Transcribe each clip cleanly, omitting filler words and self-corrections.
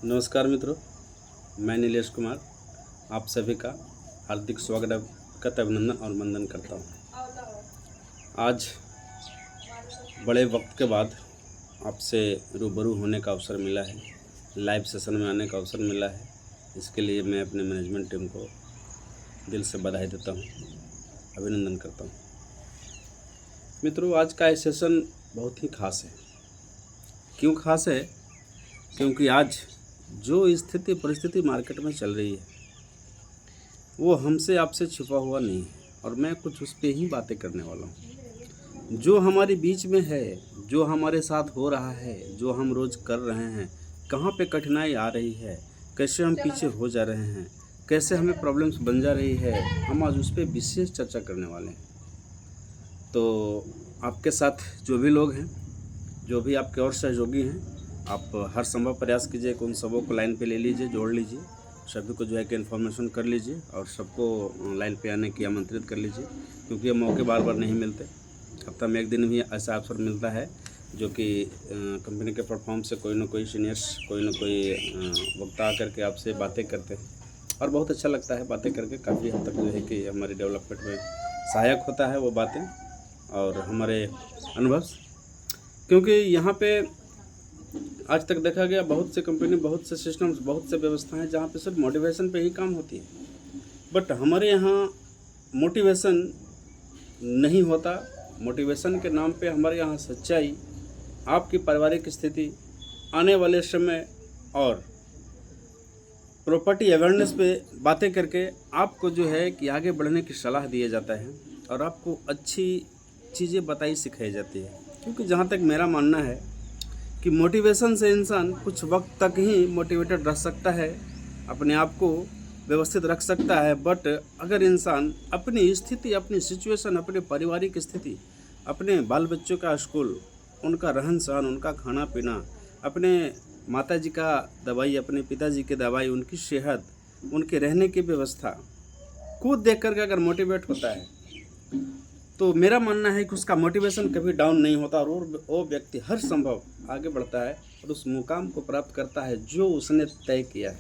नमस्कार मित्रों, मैं नीलेश कुमार आप सभी का हार्दिक स्वागत अभिनंदन और वंदन करता हूँ। आज बड़े वक्त के बाद आपसे रूबरू होने का अवसर मिला है, लाइव सेशन में आने का अवसर मिला है। इसके लिए मैं अपने मैनेजमेंट टीम को दिल से बधाई देता हूँ, अभिनंदन करता हूँ। मित्रों, आज का ये सेशन बहुत ही खास है। क्यों खास है? क्योंकि आज जो स्थिति परिस्थिति मार्केट में चल रही है वो हमसे आपसे छुपा हुआ नहीं है और मैं कुछ उस पर ही बातें करने वाला हूँ। जो हमारे बीच में है, जो हमारे साथ हो रहा है, जो हम रोज़ कर रहे हैं, कहाँ पे कठिनाई आ रही है, कैसे हम पीछे हो जा रहे हैं, कैसे हमें प्रॉब्लम्स बन जा रही है, हम आज उस पर विशेष चर्चा करने वाले हैं। तो आपके साथ जो भी लोग हैं, जो भी आपके और सहयोगी हैं, आप हर संभव प्रयास कीजिए कि उन सबों को लाइन पे ले लीजिए, जोड़ लीजिए, सभी को जो है कि इन्फॉर्मेशन कर लीजिए और सबको लाइन पे आने की आमंत्रित कर लीजिए, क्योंकि ये मौके बार बार नहीं मिलते। हफ्ता में एक दिन भी ऐसा अवसर मिलता है जो कि कंपनी के प्लेटफॉर्म से कोई ना कोई सीनियर्स, कोई ना कोई वक्ता आकर के आपसे बातें करते हैं और बहुत अच्छा लगता है बातें करके। काफ़ी हद तक जो है कि हमारी डेवलपमेंट में सहायक होता है वो बातें और हमारे अनुभव, क्योंकि यहाँ पे आज तक देखा गया बहुत से कंपनी, बहुत से सिस्टम्स, बहुत से व्यवस्थाएं जहाँ पे सिर्फ मोटिवेशन पे ही काम होती है, बट हमारे यहाँ मोटिवेशन नहीं होता। मोटिवेशन के नाम पे हमारे यहाँ सच्चाई, आपकी पारिवारिक स्थिति, आने वाले समय और प्रॉपर्टी अवेयरनेस पे बातें करके आपको जो है कि आगे बढ़ने की सलाह दिया जाता है और आपको अच्छी चीज़ें बताई सिखाई जाती है। क्योंकि जहाँ तक मेरा मानना है कि मोटिवेशन से इंसान कुछ वक्त तक ही मोटिवेटेड रह सकता है, अपने आप को व्यवस्थित रख सकता है, बट अगर इंसान अपनी स्थिति, अपनी सिचुएशन, अपने पारिवारिक स्थिति, अपने बाल बच्चों का स्कूल, उनका रहन सहन, उनका खाना पीना, अपने माताजी का दवाई, अपने पिताजी की दवाई, उनकी सेहत, उनके रहने की व्यवस्था को देख करके अगर मोटिवेट होता है तो मेरा मानना है कि उसका मोटिवेशन कभी डाउन नहीं होता और वो व्यक्ति हर संभव आगे बढ़ता है और उस मुकाम को प्राप्त करता है जो उसने तय किया है,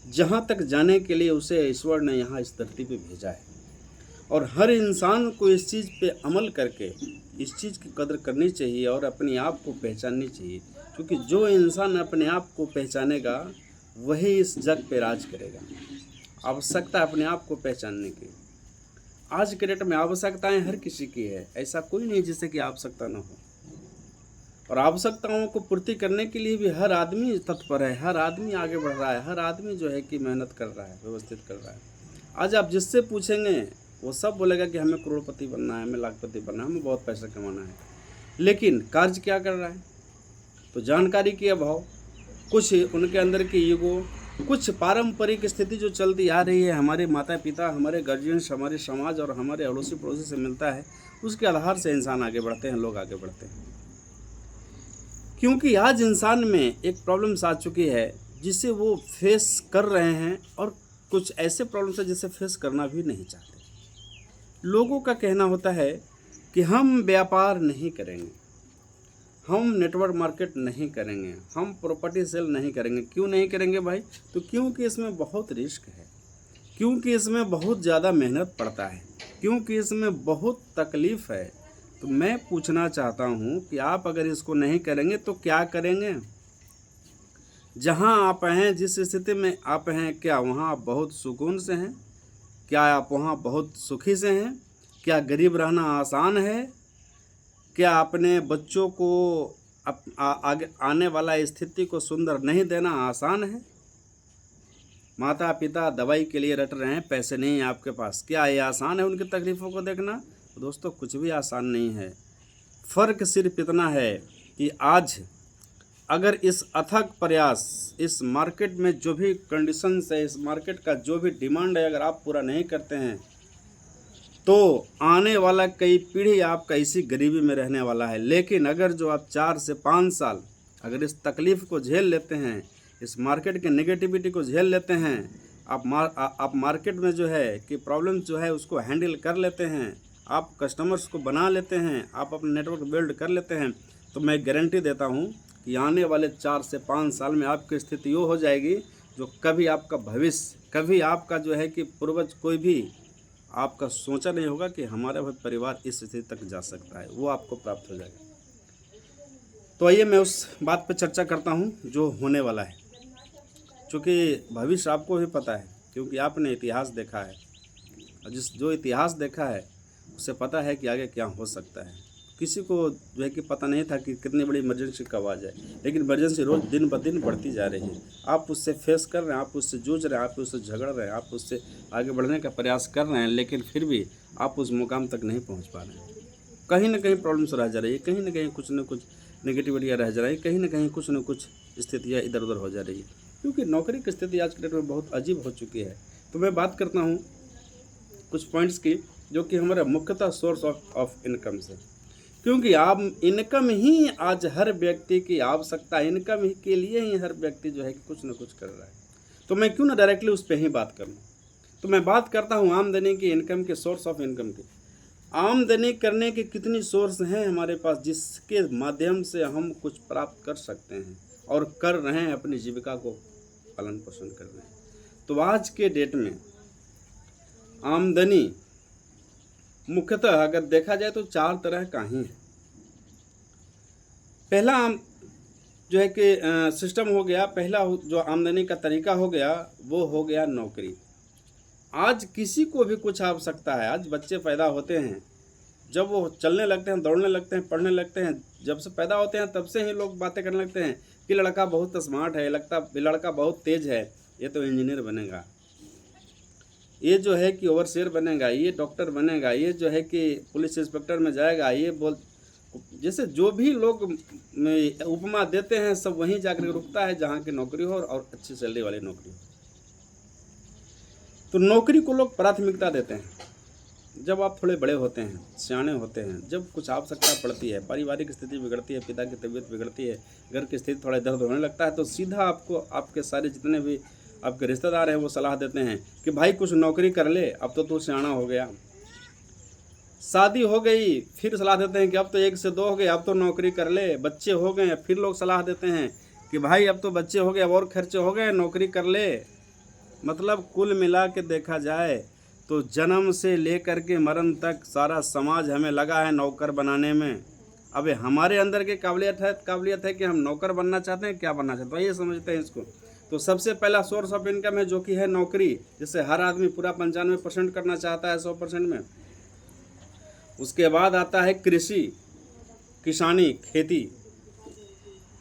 जहाँ तक जाने के लिए उसे ईश्वर ने यहाँ इस धरती पे भेजा है। और हर इंसान को इस चीज़ पे अमल करके इस चीज़ की कदर करनी चाहिए और अपने आप को पहचाननी चाहिए, क्योंकि जो इंसान अपने आप को पहचानेगा वही इस जग पे राज करेगा। आवश्यकता अपने आप को पहचानने की। आज के डेट में आवश्यकताएं हर किसी की है, ऐसा कोई नहीं जिससे कि आवश्यकता न हो। और आवश्यकताओं को पूर्ति करने के लिए भी हर आदमी तत्पर है, हर आदमी आगे बढ़ रहा है, हर आदमी जो है कि मेहनत कर रहा है, व्यवस्थित कर रहा है। आज आप जिससे पूछेंगे वो सब बोलेगा कि हमें करोड़पति बनना है, हमें लाखपति बनना है, हमें बहुत पैसा कमाना है, लेकिन कार्य क्या कर रहा है? तो जानकारी के अभाव, कुछ उनके अंदर की ईगो, कुछ पारंपरिक स्थिति जो चलती आ रही है, हमारे माता पिता, हमारे गार्जियंस, हमारे समाज और हमारे अड़ोसी पड़ोसी से मिलता है, उसके आधार से इंसान आगे बढ़ते हैं, लोग आगे बढ़ते हैं। क्योंकि आज इंसान में एक प्रॉब्लम्स आ चुकी है जिसे वो फेस कर रहे हैं और कुछ ऐसे प्रॉब्लम्स है जिसे फेस करना भी नहीं चाहते। लोगों का कहना होता है कि हम व्यापार नहीं करेंगे, हम नेटवर्क मार्केट नहीं करेंगे, हम प्रॉपर्टी सेल नहीं करेंगे। क्यों नहीं करेंगे भाई? तो क्योंकि इसमें बहुत रिस्क है, क्योंकि इसमें बहुत ज़्यादा मेहनत पड़ता है, क्योंकि इसमें बहुत तकलीफ़ है। तो मैं पूछना चाहता हूँ कि आप अगर इसको नहीं करेंगे तो क्या करेंगे? जहाँ आप हैं, जिस स्थिति में आप हैं, क्या वहाँ आप बहुत सुकून से हैं? क्या आप वहाँ बहुत सुखी से हैं? क्या गरीब रहना आसान है? क्या अपने बच्चों को आगे आने वाला स्थिति को सुंदर नहीं देना आसान है? माता पिता दवाई के लिए रट रहे हैं, पैसे नहीं है आपके पास, क्या ये आसान है उनकी तकलीफ़ों को देखना? दोस्तों, कुछ भी आसान नहीं है। फ़र्क सिर्फ इतना है कि आज अगर इस अथक प्रयास, इस मार्केट में जो भी कंडीशंस है, इस मार्केट का जो भी डिमांड है, अगर आप पूरा नहीं करते हैं तो आने वाला कई पीढ़ी आपका इसी गरीबी में रहने वाला है। लेकिन अगर जो आप 4 से 5 साल अगर इस तकलीफ़ को झेल लेते हैं, इस मार्केट के नेगेटिविटी को झेल लेते हैं, आप मार्केट में जो है कि प्रॉब्लम जो है उसको हैंडल कर लेते हैं, आप कस्टमर्स को बना लेते हैं, आप अपना नेटवर्क बिल्ड कर लेते हैं, तो मैं गारंटी देता हूँ कि आने वाले 4 से 5 साल में आपकी स्थिति वो हो जाएगी जो कभी आपका भविष्य, कभी आपका जो है कि पूर्वज कोई भी आपका सोचा नहीं होगा कि हमारा भी परिवार इस स्थिति तक जा सकता है, वो आपको प्राप्त हो जाएगा। तो आइए मैं उस बात पर चर्चा करता हूँ जो होने वाला है, क्योंकि भविष्य आपको भी पता है, क्योंकि आपने इतिहास देखा है, और जो इतिहास देखा है उसे पता है कि आगे क्या हो सकता है। किसी को जो है कि पता नहीं था कि कितनी बड़ी इमरजेंसी कब आ जाए, लेकिन इमरजेंसी रोज़ दिन ब दिन बढ़ती जा रही है। आप उससे फेस कर रहे हैं, आप उससे जूझ रहे हैं, आप उससे झगड़ रहे हैं, आप उससे आगे बढ़ने का प्रयास कर रहे हैं, लेकिन फिर भी आप उस मुकाम तक नहीं पहुंच पा रहे हैं। कहीं ना कहीं प्रॉब्लम्स रह जा रही है, कहीं ना कहीं कुछ न कुछ नेगेटिविटियाँ रह जा रही है, कहीं ना कहीं कुछ न कुछ स्थितियाँ इधर उधर हो जा रही है, क्योंकि नौकरी की स्थिति आज के डेट में बहुत अजीब हो चुकी है। तो मैं बात करता हूँ कुछ पॉइंट्स की जो कि हमारा मुख्यतः सोर्स ऑफ इनकम से, क्योंकि आप इनकम ही आज हर व्यक्ति की आवश्यकता, इनकम ही के लिए ही हर व्यक्ति जो है कि कुछ न कुछ कर रहा है। तो मैं क्यों ना डायरेक्टली उस पर ही बात करूं। तो मैं बात करता हूं आमदनी की, इनकम के, सोर्स ऑफ इनकम की। आमदनी करने की कितनी सोर्स हैं हमारे पास जिसके माध्यम से हम कुछ प्राप्त कर सकते हैं और कर रहे हैं, अपनी जीविका को पालन पोषण कर रहे हैं। तो आज के डेट में आमदनी मुख्यतः अगर देखा जाए तो 4 तरह का ही है। पहला जो है कि सिस्टम हो गया, पहला जो आमदनी का तरीका हो गया वो हो गया नौकरी। आज किसी को भी कुछ आवश्यकता है, आज बच्चे पैदा होते हैं, जब वो चलने लगते हैं, दौड़ने लगते हैं, पढ़ने लगते हैं, जब से पैदा होते हैं तब से ही लोग बातें करने लगते हैं कि लड़का बहुत स्मार्ट है, लड़का बहुत तेज है, ये तो इंजीनियर बनेगा, ये जो है कि ओवरसियर बनेगा, ये डॉक्टर बनेगा, ये जो है कि पुलिस इंस्पेक्टर में जाएगा, ये जैसे जो भी लोग उपमा देते हैं सब वहीं जाकर रुकता है जहाँ की नौकरी हो और अच्छी सैलरी वाली नौकरी हो। तो नौकरी को लोग प्राथमिकता देते हैं। जब आप थोड़े बड़े होते हैं, सियाने होते हैं, जब कुछ आवश्यकता पड़ती है, पारिवारिक स्थिति बिगड़ती है, पिता की तबीयत बिगड़ती है, घर की स्थिति थोड़ा दर्द होने लगता है, तो सीधा आपको आपके सारे जितने भी आपके रिश्तेदार हैं वो सलाह देते हैं कि भाई कुछ नौकरी कर ले, अब तो तू सियाना हो गया। शादी हो गई फिर सलाह देते हैं कि अब तो 1 से 2 हो गए, अब तो नौकरी कर ले। बच्चे हो गए फिर लोग सलाह देते हैं कि भाई अब तो बच्चे हो गए, अब और खर्चे हो गए, नौकरी कर ले। मतलब कुल मिला के देखा जाए तो जन्म से लेकर के मरण तक सारा समाज हमें लगा है नौकर बनाने में। अब हमारे अंदर की काबिलियत है कि हम नौकर बनना चाहते हैं, क्या बनना चाहते हैं, तो ये समझते हैं इसको। तो सबसे पहला सोर्स ऑफ इनकम है जो कि है नौकरी, जिससे हर आदमी पूरा 95% करना चाहता है 100% में। उसके बाद आता है कृषि, किसानी,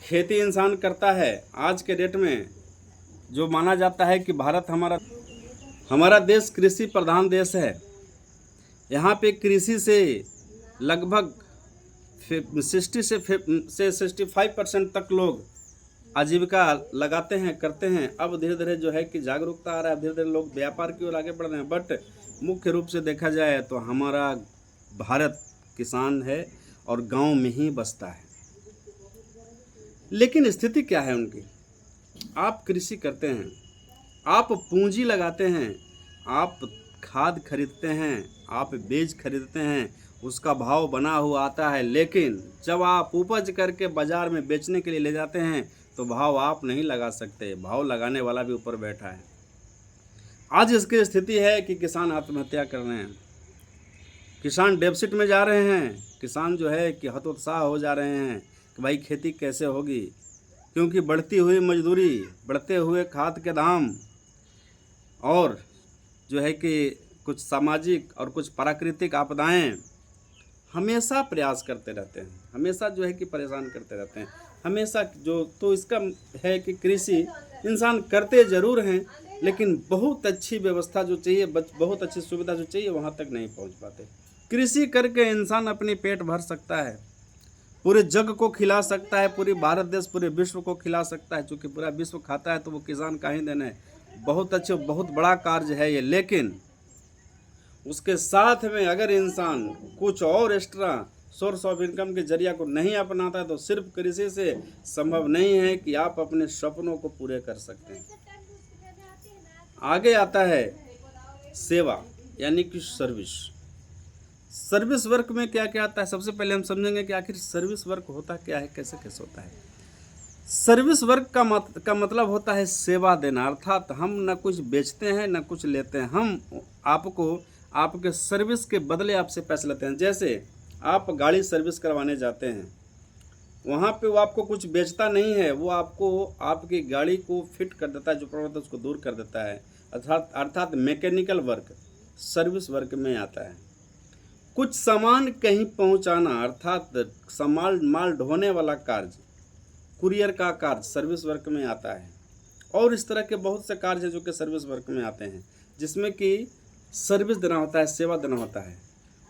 खेती इंसान करता है। आज के डेट में जो माना जाता है कि भारत हमारा देश कृषि प्रधान देश है। यहाँ पे कृषि से लगभग 60 से 65% तक लोग आजीविका लगाते हैं, करते हैं। अब धीरे धीरे जो है कि जागरूकता आ रहा है, धीरे धीरे लोग व्यापार की ओर आगे बढ़ रहे हैं। बट मुख्य रूप से देखा जाए तो हमारा भारत किसान है और गांव में ही बसता है। लेकिन स्थिति क्या है उनकी? आप कृषि करते हैं, आप पूंजी लगाते हैं, आप खाद खरीदते हैं, आप बीज खरीदते हैं, उसका भाव बना हुआ आता है, लेकिन जब आप उपज करके बाजार में बेचने के लिए ले जाते हैं तो भाव आप नहीं लगा सकते, भाव लगाने वाला भी ऊपर बैठा है। आज इसकी स्थिति है कि किसान आत्महत्या कर रहे हैं, किसान डेफिसिट में जा रहे हैं, किसान जो है कि हतोत्साह हो जा रहे हैं कि भाई खेती कैसे होगी, क्योंकि बढ़ती हुई मजदूरी, बढ़ते हुए खाद के दाम और जो है कि कुछ सामाजिक और कुछ प्राकृतिक आपदाएं हमेशा प्रयास करते रहते हैं, हमेशा जो है कि परेशान करते रहते हैं, हमेशा जो। तो इसका है कि कृषि इंसान करते ज़रूर हैं, लेकिन बहुत अच्छी व्यवस्था जो चाहिए, बहुत अच्छी सुविधा जो चाहिए वहाँ तक नहीं पहुँच पाते। कृषि करके इंसान अपनी पेट भर सकता है, पूरे जग को खिला सकता है, पूरी भारत देश पूरे विश्व को खिला सकता है। चूँकि पूरा विश्व खाता है तो वो किसान का ही देना है। बहुत अच्छे, बहुत बड़ा कार्य है ये। लेकिन उसके साथ में अगर इंसान कुछ और एक्स्ट्रा सोर्स ऑफ इनकम के जरिया को नहीं अपनाता है तो सिर्फ कृषि से संभव नहीं है कि आप अपने सपनों को पूरे कर सकते हैं। आगे आता है सेवा, यानी कि सर्विस वर्क में क्या क्या आता है। सबसे पहले हम समझेंगे कि आखिर सर्विस वर्क होता क्या है, कैसे कैसे होता है। सर्विस वर्क का मतलब होता है सेवा देना, अर्थात हम न कुछ बेचते हैं न कुछ लेते हैं, हम आपको आपके सर्विस के बदले आपसे पैसे लेते हैं। जैसे आप गाड़ी सर्विस करवाने जाते हैं, वहाँ पे वो आपको कुछ बेचता नहीं है, वो आपको आपकी गाड़ी को फिट कर देता है, जो प्रॉब्लम है उसको दूर कर देता है। अर्थात मैकेनिकल वर्क सर्विस वर्क में आता है। कुछ सामान कहीं पहुँचाना अर्थात माल ढोने वाला कार्य, कुरियर का कार्य सर्विस वर्क में आता है। और इस तरह के बहुत से कार्य हैं जो कि सर्विस वर्क में आते हैं, जिसमें कि सर्विस देना होता है, सेवा देना होता है।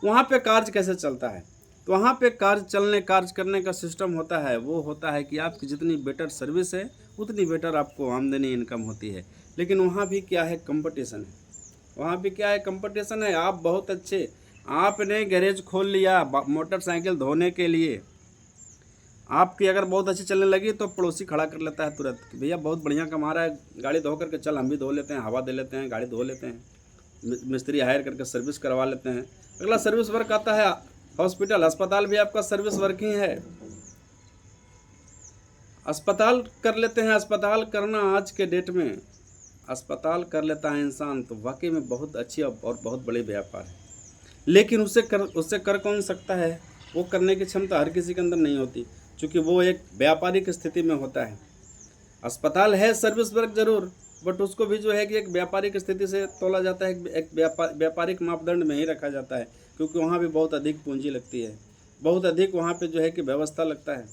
वहाँ पे कार्य कैसे चलता है? तो वहाँ पे कार्य करने का सिस्टम होता है, वो होता है कि आपकी जितनी बेटर सर्विस है उतनी बेटर आपको आमदनी इनकम होती है। लेकिन वहाँ भी क्या है, कंपटीशन है। वहाँ भी क्या है, कंपटीशन है। आप बहुत अच्छे, आपने गैरेज खोल लिया मोटरसाइकिल धोने के लिए, आपकी अगर बहुत अच्छी चलने लगी तो पड़ोसी खड़ा कर लेता है तुरंत कि भैया बहुत बढ़िया कमा रहा है, गाड़ी धो करके चल, हम भी धो लेते हैं, हवा दे लेते हैं, गाड़ी धो लेते हैं, मिस्त्री हायर करके सर्विस करवा लेते हैं। अगला सर्विस वर्क आता है हॉस्पिटल, अस्पताल भी आपका सर्विस वर्क ही है। अस्पताल कर लेते हैं। अस्पताल करना आज के डेट में अस्पताल कर लेता है इंसान तो वाकई में बहुत अच्छी और बहुत बड़ी व्यापार है। लेकिन उससे कर कौन सकता है? वो करने की क्षमता हर किसी के अंदर नहीं होती, क्योंकि वो एक व्यापारिक स्थिति में होता है। अस्पताल है सर्विस वर्क जरूर, बट उसको भी जो है कि एक व्यापारिक स्थिति से तोला जाता है, एक व्यापारिक मापदंड में ही रखा जाता है, क्योंकि वहाँ भी बहुत अधिक पूंजी लगती है, बहुत अधिक वहाँ पे जो है कि व्यवस्था लगता है।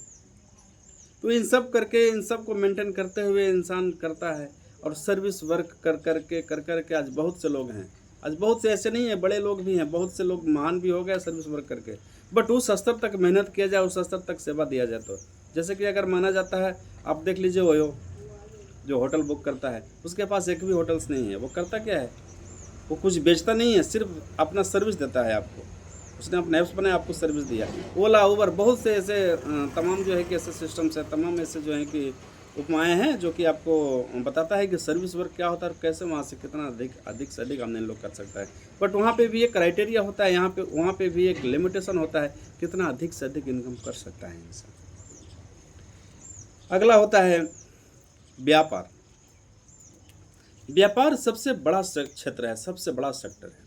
तो इन सब को मेंटेन करते हुए इंसान करता है। और सर्विस वर्क कर के आज बहुत से लोग हैं, आज बहुत से ऐसे नहीं है, बड़े लोग भी हैं, बहुत से लोग महान भी हो गए सर्विस वर्क करके। बट उस स्तर तक मेहनत किया जाए, उस स्तर तक सेवा दिया जाए तो जैसे कि अगर माना जाता है, आप देख लीजिए ओयो जो होटल बुक करता है, उसके पास एक भी होटल्स नहीं है। वो करता क्या है? वो कुछ बेचता नहीं है, सिर्फ अपना सर्विस देता है आपको। उसने अपना ऐप्स बनाया, आपको सर्विस दिया। ओला, उबर, बहुत से ऐसे तमाम जो है कि ऐसे सिस्टम्स हैं, तमाम ऐसे जो है कि उपमाएँ हैं जो कि आपको बताता है कि सर्विस वर्क क्या होता है और कैसे वहाँ से कितना अधिक से अधिक आमदनी लोग कर सकता है। बट वहाँ पे भी एक क्राइटेरिया होता है, वहाँ पे भी एक लिमिटेशन होता है, कितना अधिक से अधिक इनकम कर सकता है इंसान। अगला होता है व्यापार। व्यापार सबसे बड़ा क्षेत्र है, सबसे बड़ा सेक्टर है।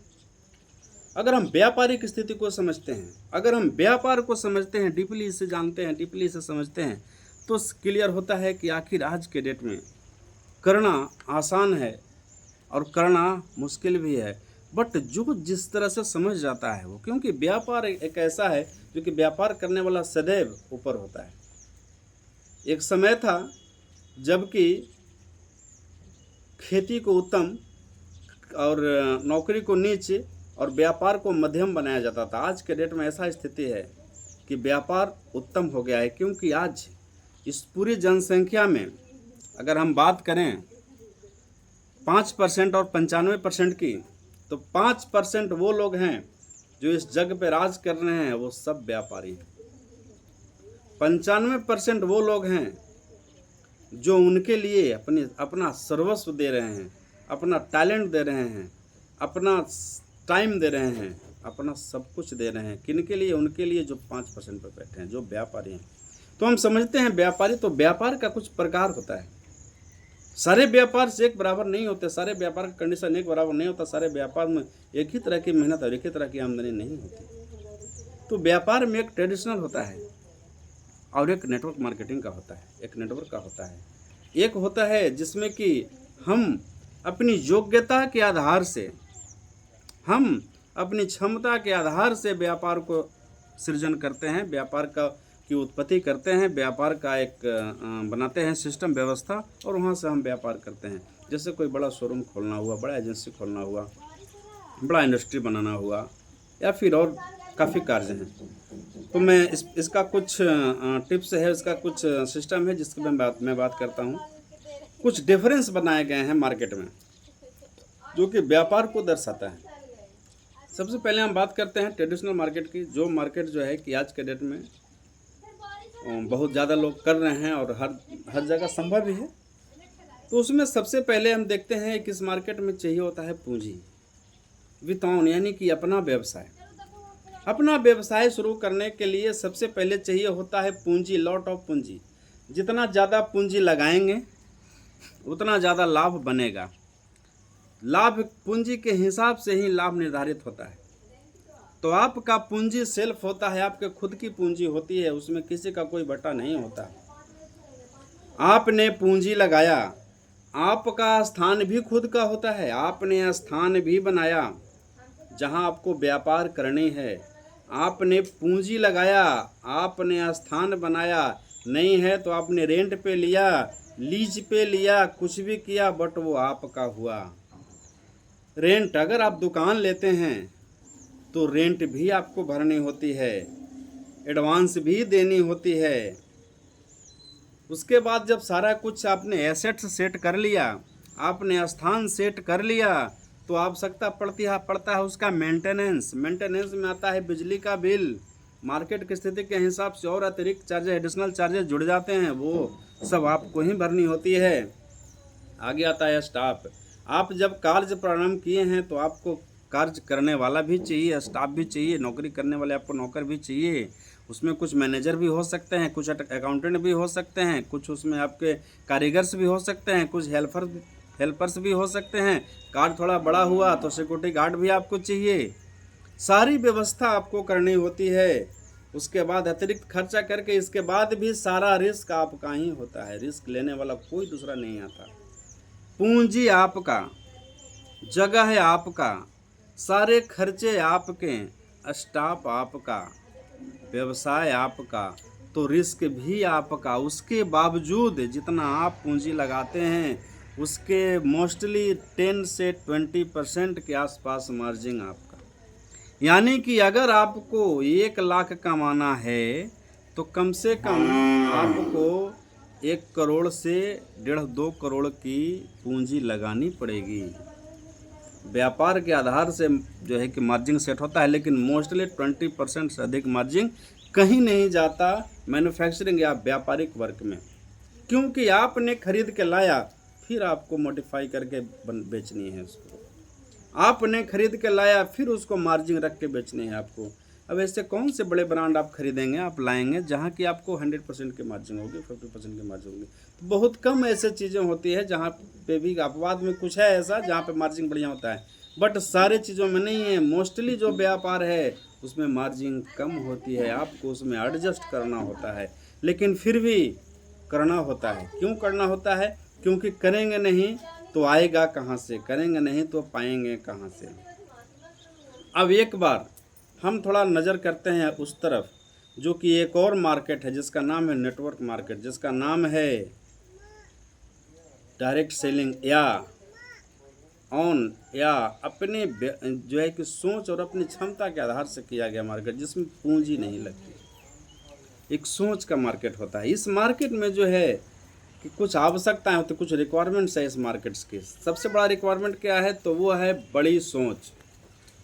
अगर हम व्यापारिक स्थिति को समझते हैं, अगर हम व्यापार को समझते हैं, डीपली इसे जानते हैं, डीपली इसे समझते हैं, तो क्लियर होता है कि आखिर आज के डेट में करना आसान है और करना मुश्किल भी है। बट जो जिस तरह से समझ जाता है वो, क्योंकि व्यापार एक ऐसा है जो कि व्यापार करने वाला सदैव ऊपर होता है। एक समय था जबकि खेती को उत्तम और नौकरी को नीच और व्यापार को मध्यम बनाया जाता था। आज के डेट में ऐसा स्थिति है कि व्यापार उत्तम हो गया है, क्योंकि आज इस पूरी जनसंख्या में अगर हम बात करें 5% और 95% की, तो 5% वो लोग हैं जो इस जग पे राज कर रहे हैं, वो सब व्यापारी हैं। 95% वो लोग हैं जो उनके लिए अपना सर्वस्व दे रहे हैं, अपना टैलेंट दे रहे हैं, अपना टाइम दे रहे हैं, अपना सब कुछ दे रहे हैं। किन के लिए? उनके लिए जो 5% पर बैठे हैं, जो व्यापारी हैं। तो हम समझते हैं व्यापारी, तो व्यापार का कुछ प्रकार होता है। सारे व्यापार से एक बराबर नहीं होते, सारे व्यापार का कंडीशन एक बराबर नहीं होता, सारे व्यापार में एक ही तरह की मेहनत और एक ही तरह की आमदनी नहीं होती। तो व्यापार में एक ट्रेडिशनल होता है और एक नेटवर्क मार्केटिंग का होता है, एक नेटवर्क का होता है। एक होता है जिसमें कि हम अपनी योग्यता के आधार से, हम अपनी क्षमता के आधार से व्यापार को सृजन करते हैं, व्यापार की उत्पत्ति करते हैं, व्यापार का एक बनाते हैं सिस्टम, व्यवस्था, और वहाँ से हम व्यापार करते हैं। जैसे कोई बड़ा शोरूम खोलना हुआ, बड़ा एजेंसी खोलना हुआ, बड़ा इंडस्ट्री बनाना हुआ, या फिर और काफ़ी कार्य हैं। तो मैं इसका कुछ टिप्स है, इसका कुछ सिस्टम है जिसकी मैं बात करता हूँ। कुछ डिफरेंस बनाए गए हैं मार्केट में जो कि व्यापार को दर्शाता है। सबसे पहले हम बात करते हैं ट्रेडिशनल मार्केट की, जो मार्केट जो है कि आज के डेट में बहुत ज़्यादा लोग कर रहे हैं और हर जगह संभव भी है। तो उसमें सबसे पहले हम देखते हैं कि इस मार्केट में चाहिए होता है पूंजी, वित्तौन, यानी कि अपना व्यवसाय। अपना व्यवसाय शुरू करने के लिए सबसे पहले चाहिए होता है पूंजी, लॉट ऑफ पूंजी। जितना ज़्यादा पूंजी लगाएंगे उतना ज़्यादा लाभ बनेगा। लाभ पूंजी के हिसाब से ही लाभ निर्धारित होता है। तो आपका पूंजी सेल्फ होता है, आपके खुद की पूंजी होती है, उसमें किसी का कोई बटा नहीं होता। आपने पूंजी लगाया, आपका स्थान भी खुद का होता है, आपने स्थान भी बनाया जहां आपको व्यापार करनी है। आपने पूंजी लगाया, आपने स्थान बनाया, नहीं है तो आपने रेंट पे लिया, लीज पे लिया, कुछ भी किया, बट वो आपका हुआ। रेंट, अगर आप दुकान लेते हैं तो रेंट भी आपको भरनी होती है, एडवांस भी देनी होती है। उसके बाद जब सारा कुछ आपने एसेट्स सेट कर लिया, आपने स्थान सेट कर लिया, तो आवश्यकता पड़ता है उसका मेंटेनेंस। मेंटेनेंस में आता है बिजली का बिल, मार्केट की स्थिति के हिसाब से और अतिरिक्त चार्जेस, एडिशनल चार्जेस जुड़ जाते हैं, वो सब आपको ही भरनी होती है। आगे आता है स्टाफ। आप जब कार्य प्रारंभ किए हैं तो आपको कार्य करने वाला भी चाहिए, स्टाफ भी चाहिए, नौकरी करने वाले आपको नौकर भी चाहिए। उसमें कुछ मैनेजर भी हो सकते हैं, कुछ अकाउंटेंट भी हो सकते हैं, कुछ उसमें आपके कारीगर्स भी हो सकते हैं, कुछ हेल्पर्स भी हो सकते हैं। कार्ड थोड़ा बड़ा हुआ तो सिक्योरिटी गार्ड भी आपको चाहिए। सारी व्यवस्था आपको करनी होती है। उसके बाद अतिरिक्त खर्चा करके इसके बाद भी सारा रिस्क आपका ही होता है, रिस्क लेने वाला कोई दूसरा नहीं आता। पूंजी आपका, जगह है आपका, सारे खर्चे आपके, स्टाफ आपका, व्यवसाय आपका, तो रिस्क भी आपका। उसके बावजूद जितना आप पूंजी लगाते हैं उसके मोस्टली 10 से 20% के आसपास मार्जिन आपका। यानी कि अगर आपको 1 लाख कमाना है तो कम से कम आपको 1 करोड़ से 1.5-2 करोड़ की पूंजी लगानी पड़ेगी। व्यापार के आधार से जो है कि मार्जिन सेट होता है, लेकिन मोस्टली 20% से अधिक मार्जिन कहीं नहीं जाता मैन्युफैक्चरिंग या व्यापारिक वर्क में, क्योंकि आपने खरीद के लाया, फिर आपको मॉडिफाई करके बेचनी है उसको। आपने खरीद के लाया, फिर उसको मार्जिन रख के बेचनी है आपको। अब ऐसे कौन से बड़े ब्रांड आप खरीदेंगे, आप लाएंगे जहाँ की आपको 100% की मार्जिन होगी, 50% की मार्जिन होगी। तो बहुत कम ऐसे चीज़ें होती है जहाँ पे भी, अपवाद में कुछ है ऐसा जहाँ पे मार्जिन बढ़िया होता है, बट सारे चीज़ों में नहीं है। मोस्टली जो व्यापार है उसमें मार्जिन कम होती है, आपको उसमें एडजस्ट करना होता है, लेकिन फिर भी करना होता है। क्यों करना होता है? क्योंकि करेंगे नहीं तो आएगा कहाँ से, करेंगे नहीं तो पाएंगे कहाँ से। अब एक बार हम थोड़ा नज़र करते हैं उस तरफ, जो कि एक और मार्केट है जिसका नाम है नेटवर्क मार्केट, जिसका नाम है डायरेक्ट सेलिंग, या ऑन, या अपने जो है कि सोच और अपनी क्षमता के आधार से किया गया मार्केट, जिसमें पूंजी नहीं लगती। एक सोच का मार्केट होता है। इस मार्केट में जो है कि कुछ आवश्यकताएं होती, कुछ रिक्वायरमेंट्स है इस मार्केट्स की। सबसे बड़ा रिक्वायरमेंट क्या है? तो वो है बड़ी सोच।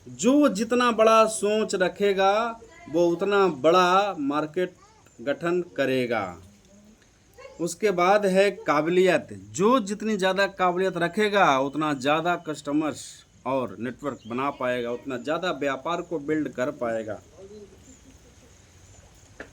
जो जितना बड़ा सोच रखेगा वो उतना बड़ा मार्केट गठन करेगा। उसके बाद है काबिलियत। जो जितनी ज़्यादा काबिलियत रखेगा उतना ज़्यादा कस्टमर्स और नेटवर्क बना पाएगा, उतना ज़्यादा व्यापार को बिल्ड कर पाएगा।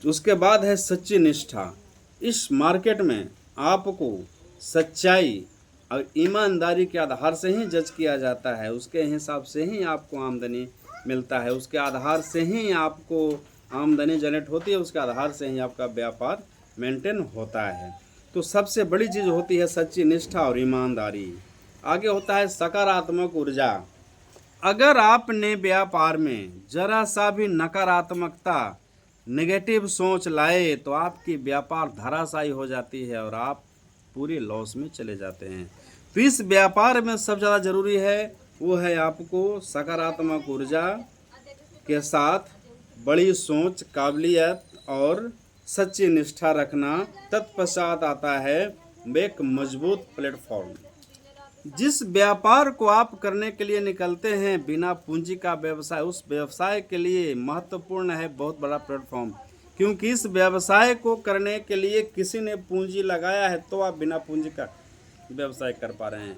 उसके बाद है सच्ची निष्ठा। इस मार्केट में आपको सच्चाई और ईमानदारी के आधार से ही जज किया जाता है, उसके हिसाब से ही आपको आमदनी मिलता है, उसके आधार से ही आपको आमदनी जनरेट होती है, उसके आधार से ही आपका व्यापार मेंटेन होता है। तो सबसे बड़ी चीज़ होती है सच्ची निष्ठा और ईमानदारी। आगे होता है सकारात्मक ऊर्जा। अगर आपने व्यापार में जरा सा भी नकारात्मकता, नेगेटिव सोच लाए तो आपकी व्यापार धराशायी हो जाती है और आप पूरे लॉस में चले जाते हैं। तो इस व्यापार में सबसे ज़्यादा ज़रूरी है वो है आपको सकारात्मक ऊर्जा के साथ बड़ी सोच, काबिलियत और सच्ची निष्ठा रखना। तत्पश्चात आता है एक मजबूत प्लेटफॉर्म। जिस व्यापार को आप करने के लिए निकलते हैं बिना पूंजी का व्यवसाय, उस व्यवसाय के लिए महत्वपूर्ण है बहुत बड़ा प्लेटफॉर्म, क्योंकि इस व्यवसाय को करने के लिए किसी ने पूंजी लगाया है तो आप बिना पूंजी का व्यवसाय कर पा रहे हैं।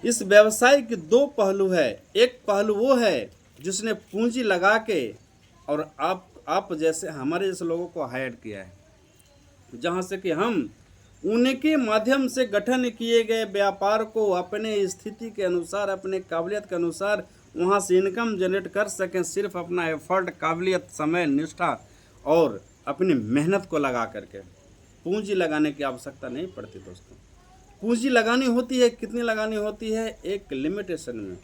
इस व्यवसाय के 2 पहलू है। एक पहलू वो है जिसने पूंजी लगा के और आप जैसे हमारे जैसे लोगों को हायर किया है, जहाँ से कि हम उनके माध्यम से गठन किए गए व्यापार को अपने स्थिति के अनुसार, अपने काबिलियत के अनुसार वहाँ से इनकम जनरेट कर सकें, सिर्फ अपना एफर्ट, काबिलियत, समय, निष्ठा और अपनी मेहनत को लगा करके। पूंजी लगाने की आवश्यकता नहीं पड़ती दोस्तों। पूंजी लगानी होती है, कितनी लगानी होती है? एक लिमिटेशन में,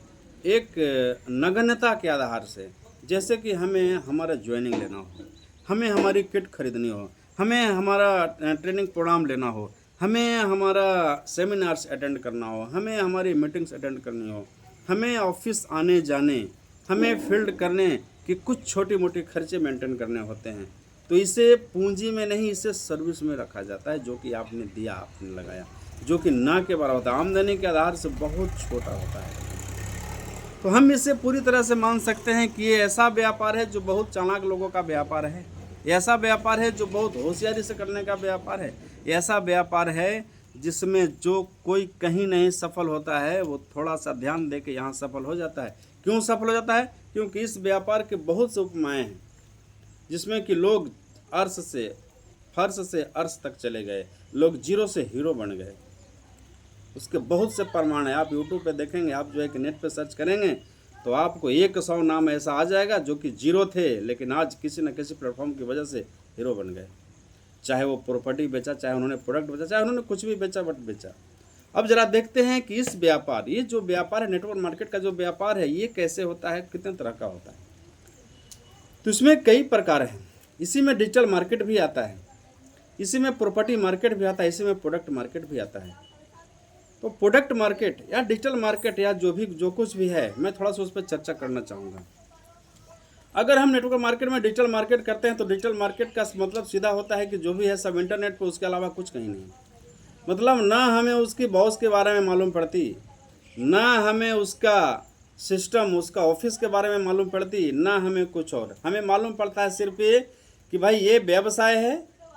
एक नगण्यता के आधार से। जैसे कि हमें हमारा ज्वाइनिंग लेना हो, हमें हमारी किट खरीदनी हो, हमें हमारा ट्रेनिंग प्रोग्राम लेना हो, हमें हमारा सेमिनार्स अटेंड करना हो, हमें हमारी मीटिंग्स अटेंड करनी हो, हमें ऑफिस आने जाने, हमें फील्ड करने की कुछ छोटी मोटी खर्चे मेंटेन करने होते हैं, तो इसे पूंजी में नहीं, इसे सर्विस में रखा जाता है, जो कि आपने दिया, आपने लगाया, जो कि ना के बराबर होता है, आमदनी के आधार से बहुत छोटा होता है। तो हम इसे पूरी तरह से मान सकते हैं कि ये ऐसा व्यापार है जो बहुत चालाक लोगों का व्यापार है, ऐसा व्यापार है जो बहुत होशियारी से करने का व्यापार है, ऐसा व्यापार है जिसमें जो कोई कहीं नहीं सफल होता है वो थोड़ा सा ध्यान दे के यहाँ सफल हो जाता है। क्यों सफल हो जाता है? क्योंकि इस व्यापार के बहुत से उपमाएँ हैं, जिसमें कि लोग अर्श से, फर्श से अर्श तक चले गए, लोग जीरो से हीरो बन गए। उसके बहुत से प्रमाण है। आप यूट्यूब पे देखेंगे, आप जो है कि नेट पे सर्च करेंगे तो आपको 100 नाम ऐसा आ जाएगा जो कि जीरो थे लेकिन आज किसी न किसी प्लेटफॉर्म की वजह से हीरो बन गए। चाहे वो प्रॉपर्टी बेचा, चाहे उन्होंने प्रोडक्ट बेचा, चाहे उन्होंने कुछ भी बेचा, बट बेचा। अब जरा देखते हैं कि इस व्यापार, ये जो व्यापार है, नेटवर्क मार्केट का जो व्यापार है, ये कैसे होता है, कितने तरह का होता है। तो इसमें कई प्रकार हैं। इसी में डिजिटल मार्केट भी आता है, इसी में प्रॉपर्टी मार्केट भी आता है, इसी में प्रोडक्ट मार्केट भी आता है। तो प्रोडक्ट मार्केट या डिजिटल मार्केट या जो कुछ भी है, मैं थोड़ा सा उस पर चर्चा करना चाहूँगा। अगर हम नेटवर्क मार्केट में डिजिटल मार्केट करते हैं तो डिजिटल मार्केट का मतलब सीधा होता है कि जो भी है सब इंटरनेट पर, उसके अलावा कुछ कहीं नहीं। मतलब ना हमें उसकी बॉस के बारे में मालूम पड़ती, ना हमें उसका सिस्टम, उसका ऑफिस के बारे में मालूम पड़ती, ना हमें कुछ और। हमें मालूम पड़ता है सिर्फ ये कि भाई ये व्यवसाय है,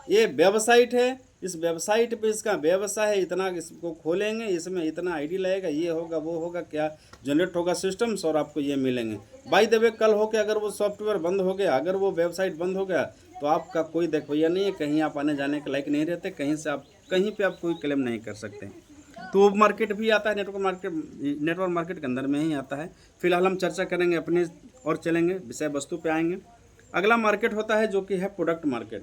ये वेबसाइट है, इस वेबसाइट पे इसका व्यवसाय है, इतना इसको खोलेंगे, इसमें इतना आईडी लगेगा, ये होगा, वो होगा, क्या जनरेट होगा सिस्टम्स और आपको ये मिलेंगे। बाय द वे, कल हो के अगर वो सॉफ्टवेयर बंद हो गया, अगर वो वेबसाइट बंद हो गया तो आपका कोई देखभैया नहीं है, कहीं आप आने जाने के लायक नहीं रहते, कहीं पे आप कोई क्लेम नहीं कर सकते। तो वो मार्केट भी आता है, नेटवर्क मार्केट के अंदर में ही आता है। फिलहाल हम चर्चा करेंगे अपने और चलेंगे, विषय वस्तु पे आएंगे। अगला मार्केट होता है जो कि है प्रोडक्ट मार्केट।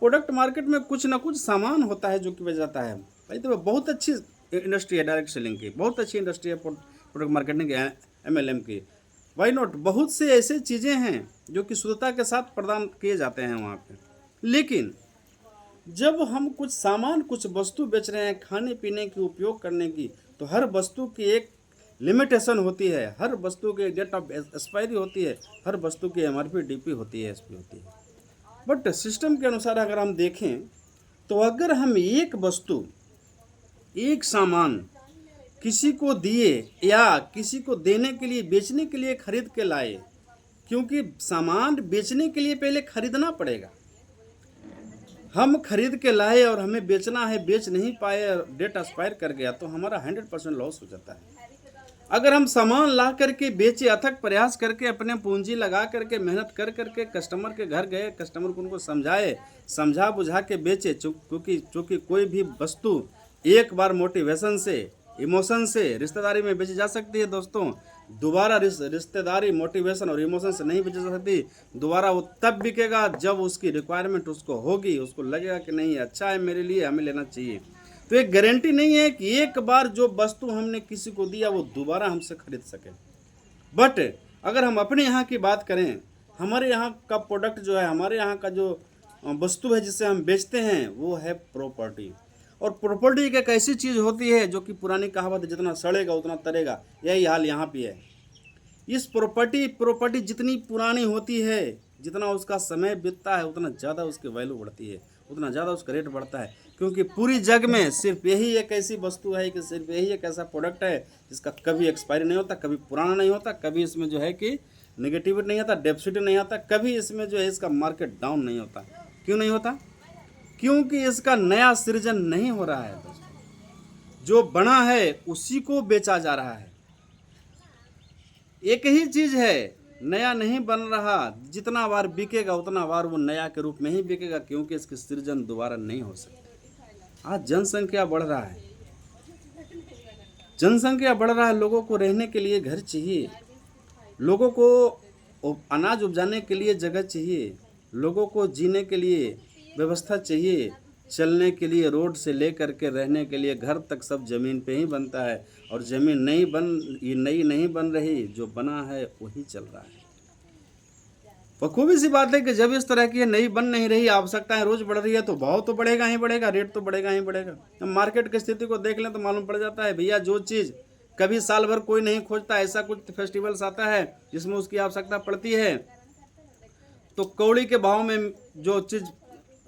प्रोडक्ट मार्केट में कुछ ना कुछ सामान होता है जो कि बेचा जाता है। भाई तो बहुत अच्छी इंडस्ट्री है डायरेक्ट सेलिंग की, बहुत अच्छी इंडस्ट्री है प्रोडक्ट मार्केटिंग की, MLM की। वाई नॉट, बहुत से ऐसे चीज़ें हैं जो कि शुद्धता के साथ प्रदान किए जाते हैं वहाँ पे। लेकिन जब हम कुछ सामान, कुछ वस्तु बेच रहे हैं खाने पीने की, उपयोग करने की, तो हर वस्तु की एक लिमिटेशन होती है, हर वस्तु की डेट ऑफ एक्सपायरी होती है, हर वस्तु की MRP, DP होती है, SP होती है। बट सिस्टम के अनुसार अगर हम देखें तो अगर हम एक वस्तु, एक सामान किसी को दिए या किसी को देने के लिए, बेचने के लिए खरीद के लाए, क्योंकि सामान बेचने के लिए पहले खरीदना पड़ेगा। हम खरीद के लाए और हमें बेचना है, बेच नहीं पाए, डेट एक्सपायर कर गया तो हमारा 100% लॉस हो जाता है। अगर हम सामान ला करके बेचे, अथक प्रयास करके, अपने पूंजी लगा करके, मेहनत कर करके कस्टमर के घर गए, कस्टमर को उनको समझा बुझा के बेचे, चूँकि कोई भी वस्तु एक बार मोटिवेशन से, इमोशन से रिश्तेदारी में बेची जा सकती है दोस्तों, दोबारा रिश्तेदारी, मोटिवेशन और इमोशन से नहीं बेची जा सकती। दोबारा वो तब बिकेगा जब उसकी रिक्वायरमेंट उसको होगी, उसको लगेगा कि नहीं अच्छा है मेरे लिए, हमें लेना चाहिए। तो एक गारंटी नहीं है कि एक बार जो वस्तु हमने किसी को दिया वो दोबारा हमसे खरीद सके। बट अगर हम अपने यहाँ की बात करें, हमारे यहाँ का प्रोडक्ट जो है, हमारे यहाँ का जो वस्तु है जिसे हम बेचते हैं, वो है प्रॉपर्टी। और प्रॉपर्टी एक ऐसी चीज़ होती है जो कि पुरानी कहावत है, जितना सड़ेगा उतना तरेगा, यही हाल यहाँ पे है। इस प्रॉपर्टी जितनी पुरानी होती है, जितना उसका समय बीतता है, उतना ज़्यादा उसकी वैल्यू बढ़ती है, उतना ज़्यादा उसका रेट बढ़ता है। क्योंकि पूरी जग में सिर्फ यही एक ऐसी वस्तु है, कि सिर्फ यही एक ऐसा प्रोडक्ट है जिसका कभी एक्सपायरी नहीं होता, कभी पुराना नहीं होता, कभी इसमें जो है कि नेगेटिविटी नहीं आता, डेफिसिट नहीं आता, कभी इसमें जो है इसका मार्केट डाउन नहीं होता। क्यों नहीं होता? क्योंकि इसका नया सृजन नहीं हो रहा है दोस्तों, जो बना है उसी को बेचा जा रहा है। एक ही चीज़ है, नया नहीं बन रहा, जितना बार बिकेगा उतना बार वो नया के रूप में ही बिकेगा, क्योंकि इसकी सृजन दोबारा नहीं हो सकती। आज जनसंख्या बढ़ रहा है, जनसंख्या बढ़ रहा है, लोगों को रहने के लिए घर चाहिए, लोगों को अनाज उपजाने के लिए जगह चाहिए, लोगों को जीने के लिए व्यवस्था चाहिए, चलने के लिए रोड से लेकर के रहने के लिए घर तक सब ज़मीन पे ही बनता है। और ज़मीन नई नहीं बन रही, जो बना है वही चल रहा है। बखूबी सी बात है कि जब इस तरह की नई बन नहीं रही, आवश्यकताएं रोज बढ़ रही है, तो भाव तो बढ़ेगा ही बढ़ेगा, रेट तो बढ़ेगा ही बढ़ेगा। हम मार्केट की स्थिति को देख लें तो मालूम पड़ जाता है भैया, जो चीज़ कभी साल भर कोई नहीं खोजता, ऐसा कुछ फेस्टिवल्स आता है जिसमें उसकी आवश्यकता पड़ती है, तो कौड़ी के भाव में जो चीज़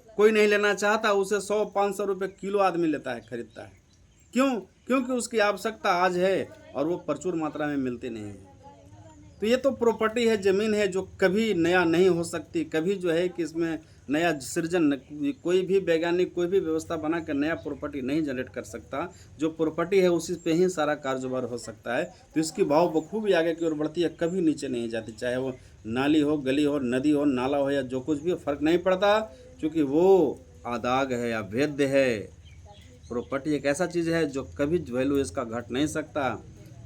कोई नहीं लेना चाहता, उसे 100-500 रुपये किलो आदमी लेता है, खरीदता है। क्यों? क्योंकि उसकी आवश्यकता आज है और वो प्रचुर मात्रा में मिलती नहीं है। तो ये तो प्रॉपर्टी है, ज़मीन है, जो कभी नया नहीं हो सकती, कभी जो है कि इसमें नया सृजन, कोई भी वैज्ञानिक कोई भी व्यवस्था बना कर नया प्रॉपर्टी नहीं जनरेट कर सकता। जो प्रॉपर्टी है उसी पे ही सारा कारोबार हो सकता है। तो इसकी भाव बखूबी आगे की ओर बढ़ती है, कभी नीचे नहीं जाती, चाहे वो नाली हो, गली हो, नदी हो, नाला हो या जो कुछ भी, फ़र्क नहीं पड़ता, क्योंकि वो अदाग है, अभेद्य है। प्रॉपर्टी एक ऐसा चीज़ है जो कभी वैल्यू इसका घट नहीं सकता।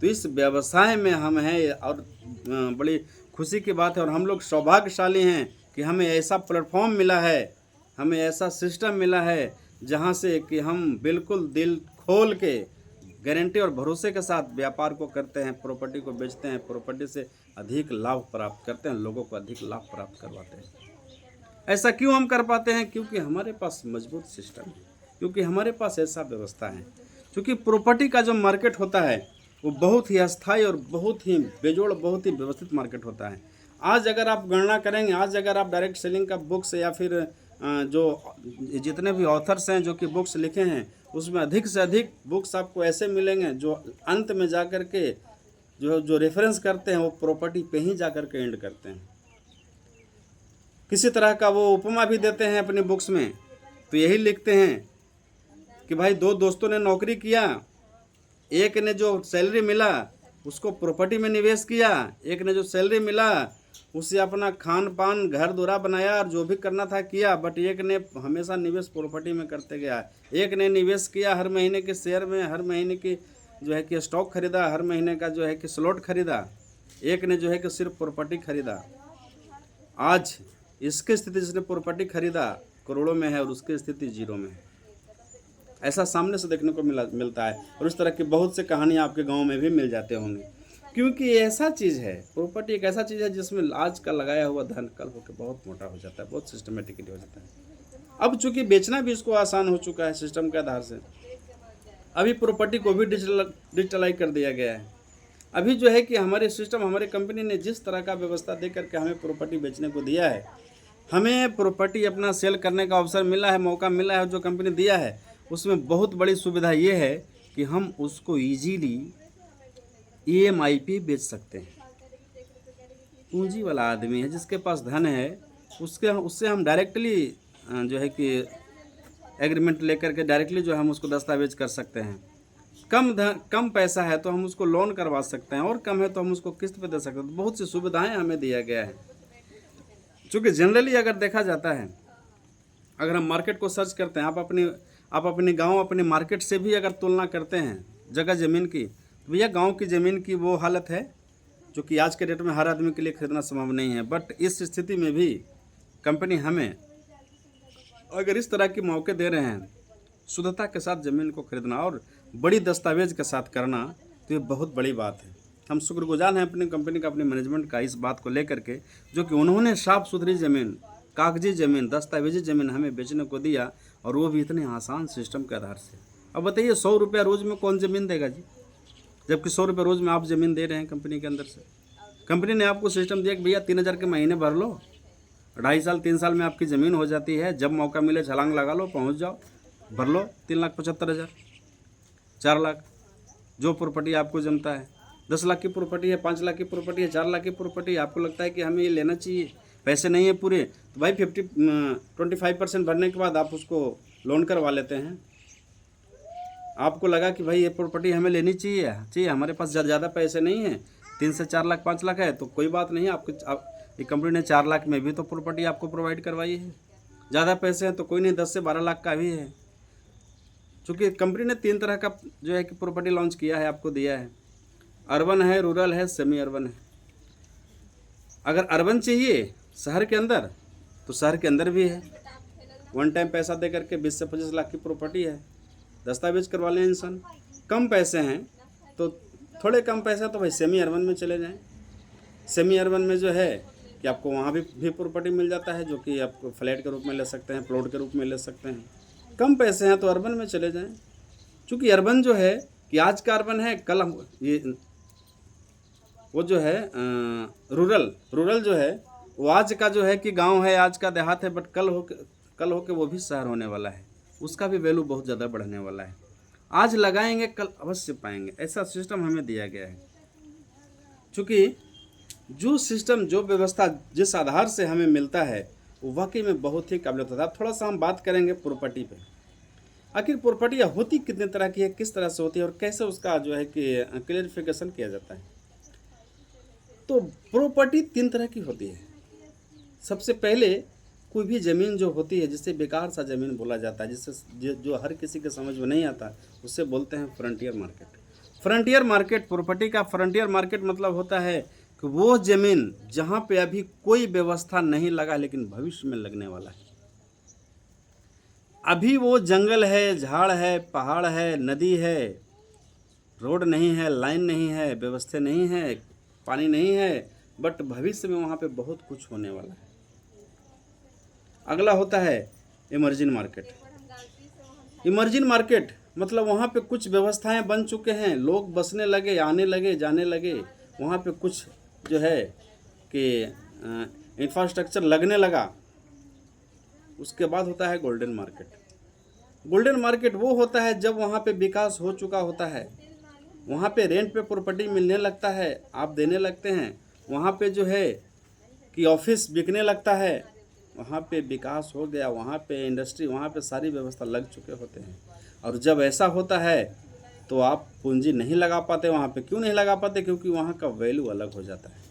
तो इस व्यवसाय में हम हैं और बड़ी खुशी की बात है, और हम लोग सौभाग्यशाली हैं कि हमें ऐसा प्लेटफॉर्म मिला है, हमें ऐसा सिस्टम मिला है जहां से कि हम बिल्कुल दिल खोल के गारंटी और भरोसे के साथ व्यापार को करते हैं, प्रॉपर्टी को बेचते हैं, प्रॉपर्टी से अधिक लाभ प्राप्त करते हैं, लोगों को अधिक लाभ प्राप्त करवाते हैं। ऐसा क्यों हम कर पाते हैं? क्योंकि हमारे पास मजबूत सिस्टम है, क्योंकि हमारे पास ऐसा व्यवस्था है। क्योंकि प्रॉपर्टी का जो मार्केट होता है वो बहुत ही अस्थायी और बहुत ही बेजोड़, बहुत ही व्यवस्थित मार्केट होता है। आज अगर आप गणना करेंगे, आज अगर आप डायरेक्ट सेलिंग का बुक्स या फिर जो जितने भी ऑथर्स हैं जो कि बुक्स लिखे हैं, उसमें अधिक से अधिक बुक्स आपको ऐसे मिलेंगे जो अंत में जा कर के जो रेफरेंस करते हैं वो प्रॉपर्टी पे ही जा कर के एंड करते हैं। किसी तरह का वो उपमा भी देते हैं अपनी बुक्स में, तो यही लिखते हैं कि भाई दो दोस्तों ने नौकरी किया, एक ने जो सैलरी मिला उसको प्रॉपर्टी में निवेश किया, एक ने जो सैलरी मिला उससे अपना खान पान घर दूरा बनाया और जो भी करना था किया, बट एक ने हमेशा निवेश प्रॉपर्टी में करते गया। एक ने निवेश किया हर महीने के शेयर में, हर महीने की जो है कि स्टॉक खरीदा, हर महीने का जो है कि स्लॉट खरीदा, एक ने जो है कि सिर्फ प्रॉपर्टी खरीदा। आज इसकी स्थिति, जिसने प्रॉपर्टी खरीदा करोड़ों में है और उसकी स्थिति जीरो में है। ऐसा सामने से देखने को मिलता है, और उस तरह की बहुत सी कहानियाँ आपके गांव में भी मिल जाते होंगे। क्योंकि ये ऐसा चीज़ है, प्रॉपर्टी एक ऐसा चीज़ है जिसमें आज का लगाया हुआ धन कल होकर बहुत मोटा हो जाता है, बहुत सिस्टमेटिकली हो जाता है। अब चूंकि बेचना भी इसको आसान हो चुका है सिस्टम के आधार से, अभी प्रॉपर्टी को भी डिजिटलाइज कर दिया गया है। अभी जो है कि हमारे सिस्टम, हमारे कंपनी ने जिस तरह का व्यवस्था दे करके हमें प्रॉपर्टी बेचने को दिया है, हमें प्रॉपर्टी अपना सेल करने का अवसर मिला है, मौका मिला है, जो कंपनी दिया है उसमें बहुत बड़ी सुविधा ये है कि हम उसको ईजीली EMI पे बेच सकते हैं। पूंजी वाला आदमी है, जिसके पास धन है, उससे हम डायरेक्टली जो है कि एग्रीमेंट लेकर के डायरेक्टली जो है हम उसको दस्तावेज कर सकते हैं। कम पैसा है तो हम उसको लोन करवा सकते हैं, और कम है तो हम उसको किस्त पे दे सकते हैं। तो बहुत सी सुविधाएं हमें दिया गया है। चूँकि जनरली अगर देखा जाता है, अगर हम मार्केट को सर्च करते हैं, आप अपने गांव, अपने मार्केट से भी अगर तुलना करते हैं जगह ज़मीन की, तो भैया गांव की ज़मीन की वो हालत है जो कि आज के डेट में हर आदमी के लिए खरीदना संभव नहीं है। बट इस स्थिति में भी कंपनी हमें अगर इस तरह के मौके दे रहे हैं, शुद्धता के साथ ज़मीन को खरीदना और बड़ी दस्तावेज के साथ करना, तो ये बहुत बड़ी बात है। हम शुक्रगुजार हैं अपनी कंपनी का, अपनी मैनेजमेंट का, इस बात को लेकर के, जो कि उन्होंने साफ सुथरी ज़मीन, कागजी ज़मीन, दस्तावेजी ज़मीन हमें बेचने को दिया, और वो भी इतने आसान सिस्टम के आधार से। अब बताइए 100 रुपया रोज़ में कौन ज़मीन देगा जी, जबकि 100 रुपये रोज़ में आप ज़मीन दे रहे हैं कंपनी के अंदर से। कंपनी ने आपको सिस्टम दिया कि भैया 3000 के महीने भर लो, 2.5 साल 3 साल में आपकी ज़मीन हो जाती है, जब मौका मिले छलांग लगा लो, पहुँच जाओ, भर लो 3,75,000, 4 लाख जो प्रॉपर्टी आपको जमता है। 10 लाख की प्रॉपर्टी है, 5 लाख की प्रॉपर्टी है, 4 लाख की प्रॉपर्टी है, आपको लगता है कि हमें ये लेना चाहिए, पैसे नहीं है पूरे, तो भाई 25% भरने के बाद आप उसको लोन करवा लेते हैं। आपको लगा कि भाई ये प्रॉपर्टी हमें लेनी चाहिए, हमारे पास ज़्यादा पैसे नहीं हैं, 3 से 4 लाख 5 लाख है तो कोई बात नहीं, ये कंपनी ने 4 लाख में भी तो प्रॉपर्टी आपको प्रोवाइड करवाई है। ज़्यादा पैसे हैं तो कोई नहीं, 10 से 12 लाख का भी है। चूँकि कंपनी ने 3 तरह का जो है कि प्रॉपर्टी लॉन्च किया है, आपको दिया है। अर्बन है, रूरल है, सेमी अर्बन है। अगर अर्बन चाहिए शहर के अंदर तो शहर के अंदर भी है। वन टाइम पैसा दे करके 20 से 25 लाख की प्रॉपर्टी है, दस्तावेज करवा लें इंसान। कम पैसे हैं तो थोड़े कम पैसे तो भाई सेमी अर्बन में चले जाएं। सेमी अर्बन में जो है कि आपको वहाँ भी प्रॉपर्टी मिल जाता है, जो कि आप फ्लैट के रूप में ले सकते हैं, प्लॉट के रूप में ले सकते हैं। कम पैसे हैं तो अर्बन में चले जाएं। चूँकि अर्बन जो है कि आज का अर्बन है, कल ये वो जो है रूरल जो है वो आज का जो है कि गांव है, आज का देहात है, बट कल हो के वो भी शहर होने वाला है। उसका भी वैल्यू बहुत ज़्यादा बढ़ने वाला है। आज लगाएंगे कल अवश्य पाएंगे, ऐसा सिस्टम हमें दिया गया है। चूँकि जो सिस्टम, जो व्यवस्था जिस आधार से हमें मिलता है वो वाकई में बहुत ही काबिल होता है। थोड़ा सा हम बात करेंगे प्रॉपर्टी पे। आखिर प्रॉपर्टियाँ होती कितने तरह की है, किस तरह से होती है और कैसे उसका जो है कि क्लियरिफिकेशन किया जाता है। तो प्रॉपर्टी 3 तरह की होती है। सबसे पहले कोई भी ज़मीन जो होती है, जिसे बेकार सा ज़मीन बोला जाता है, जिससे जो हर किसी के समझ में नहीं आता, उससे बोलते हैं frontier market. Frontier market, property का फ्रंटियर मार्केट मतलब होता है कि वो ज़मीन जहाँ पे अभी कोई व्यवस्था नहीं लगा लेकिन भविष्य में लगने वाला है। अभी वो जंगल है, झाड़ है, पहाड़ है, नदी है, रोड नहीं है, लाइन नहीं है, व्यवस्था नहीं है, पानी नहीं है, बट भविष्य में वहाँ पे बहुत कुछ होने वाला है। अगला होता है इमर्जिंग मार्केट। इमर्जिंग मार्केट मतलब वहाँ पे कुछ व्यवस्थाएं बन चुके हैं, लोग बसने लगे, आने लगे, जाने लगे, वहाँ पे कुछ जो है कि इंफ्रास्ट्रक्चर लगने लगा। उसके बाद होता है गोल्डन मार्केट। गोल्डन मार्केट वो होता है जब वहाँ पे विकास हो चुका होता है, वहाँ पे रेंट पे प्रॉपर्टी मिलने लगता है, आप देने लगते हैं, वहाँ पे जो है कि ऑफिस बिकने लगता है, वहाँ पे विकास हो गया, वहाँ पे इंडस्ट्री, वहाँ पे सारी व्यवस्था लग चुके होते हैं। और जब ऐसा होता है तो आप पूंजी नहीं लगा पाते वहाँ पे। क्यों नहीं लगा पाते? क्योंकि वहाँ का वैल्यू अलग हो जाता है।